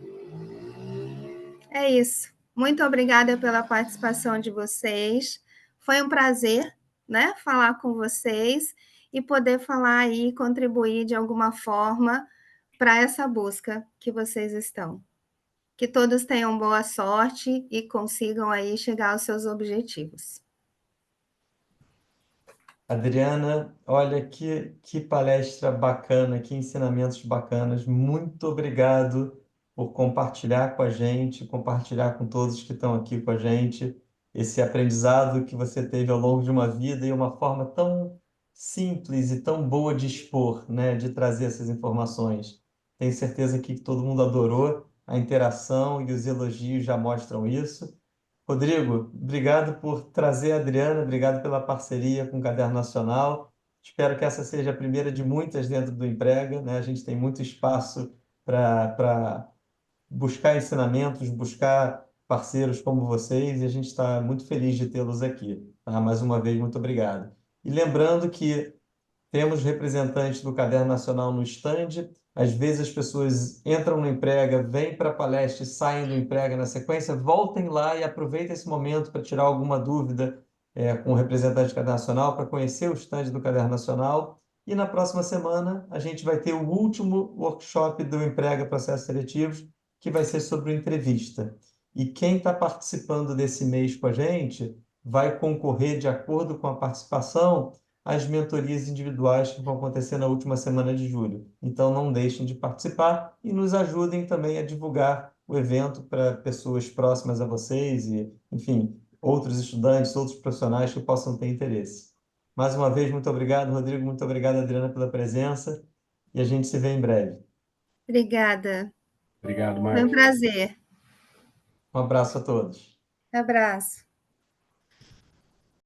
Speaker 2: É isso. Muito obrigada pela participação de vocês. Foi um prazer, né, falar com vocês e poder falar aí, contribuir de alguma forma para essa busca que vocês estão. Que todos tenham boa sorte e consigam aí chegar aos seus objetivos.
Speaker 1: Adriana, olha que palestra bacana, que ensinamentos bacanas. Muito obrigado por compartilhar com a gente, compartilhar com todos que estão aqui com a gente, esse aprendizado que você teve ao longo de uma vida e uma forma tão simples e tão boa de expor, né, de trazer essas informações. Tenho certeza que todo mundo adorou a interação e os elogios já mostram isso. Rodrigo, obrigado por trazer a Adriana, obrigado pela parceria com o Caderno Nacional. Espero que essa seja a primeira de muitas dentro do Emprega, né? A gente tem muito espaço para buscar ensinamentos, buscar parceiros como vocês, e a gente está muito feliz de tê-los aqui. Tá? Mais uma vez, muito obrigado. E lembrando que temos representantes do Caderno Nacional no stand. Às vezes as pessoas entram no Emprega, vêm para a palestra e saem do Emprega na sequência. Voltem lá e aproveitem esse momento para tirar alguma dúvida com o representante do Caderno Nacional, para conhecer o stand do Caderno Nacional. E na próxima semana a gente vai ter o último workshop do Emprega Processos Seletivos, que vai ser sobre entrevista. E quem está participando desse mês com a gente vai concorrer, de acordo com a participação, as mentorias individuais que vão acontecer na última semana de julho. Então, não deixem de participar e nos ajudem também a divulgar o evento para pessoas próximas a vocês e, enfim, outros estudantes, outros profissionais que possam ter interesse. Mais uma vez, muito obrigado, Rodrigo, muito obrigado, Adriana, pela presença e a gente se vê em breve.
Speaker 2: Obrigada.
Speaker 3: Obrigado,
Speaker 2: Foi um
Speaker 3: Marco.
Speaker 2: prazer.
Speaker 1: Um abraço a todos.
Speaker 2: Abraço.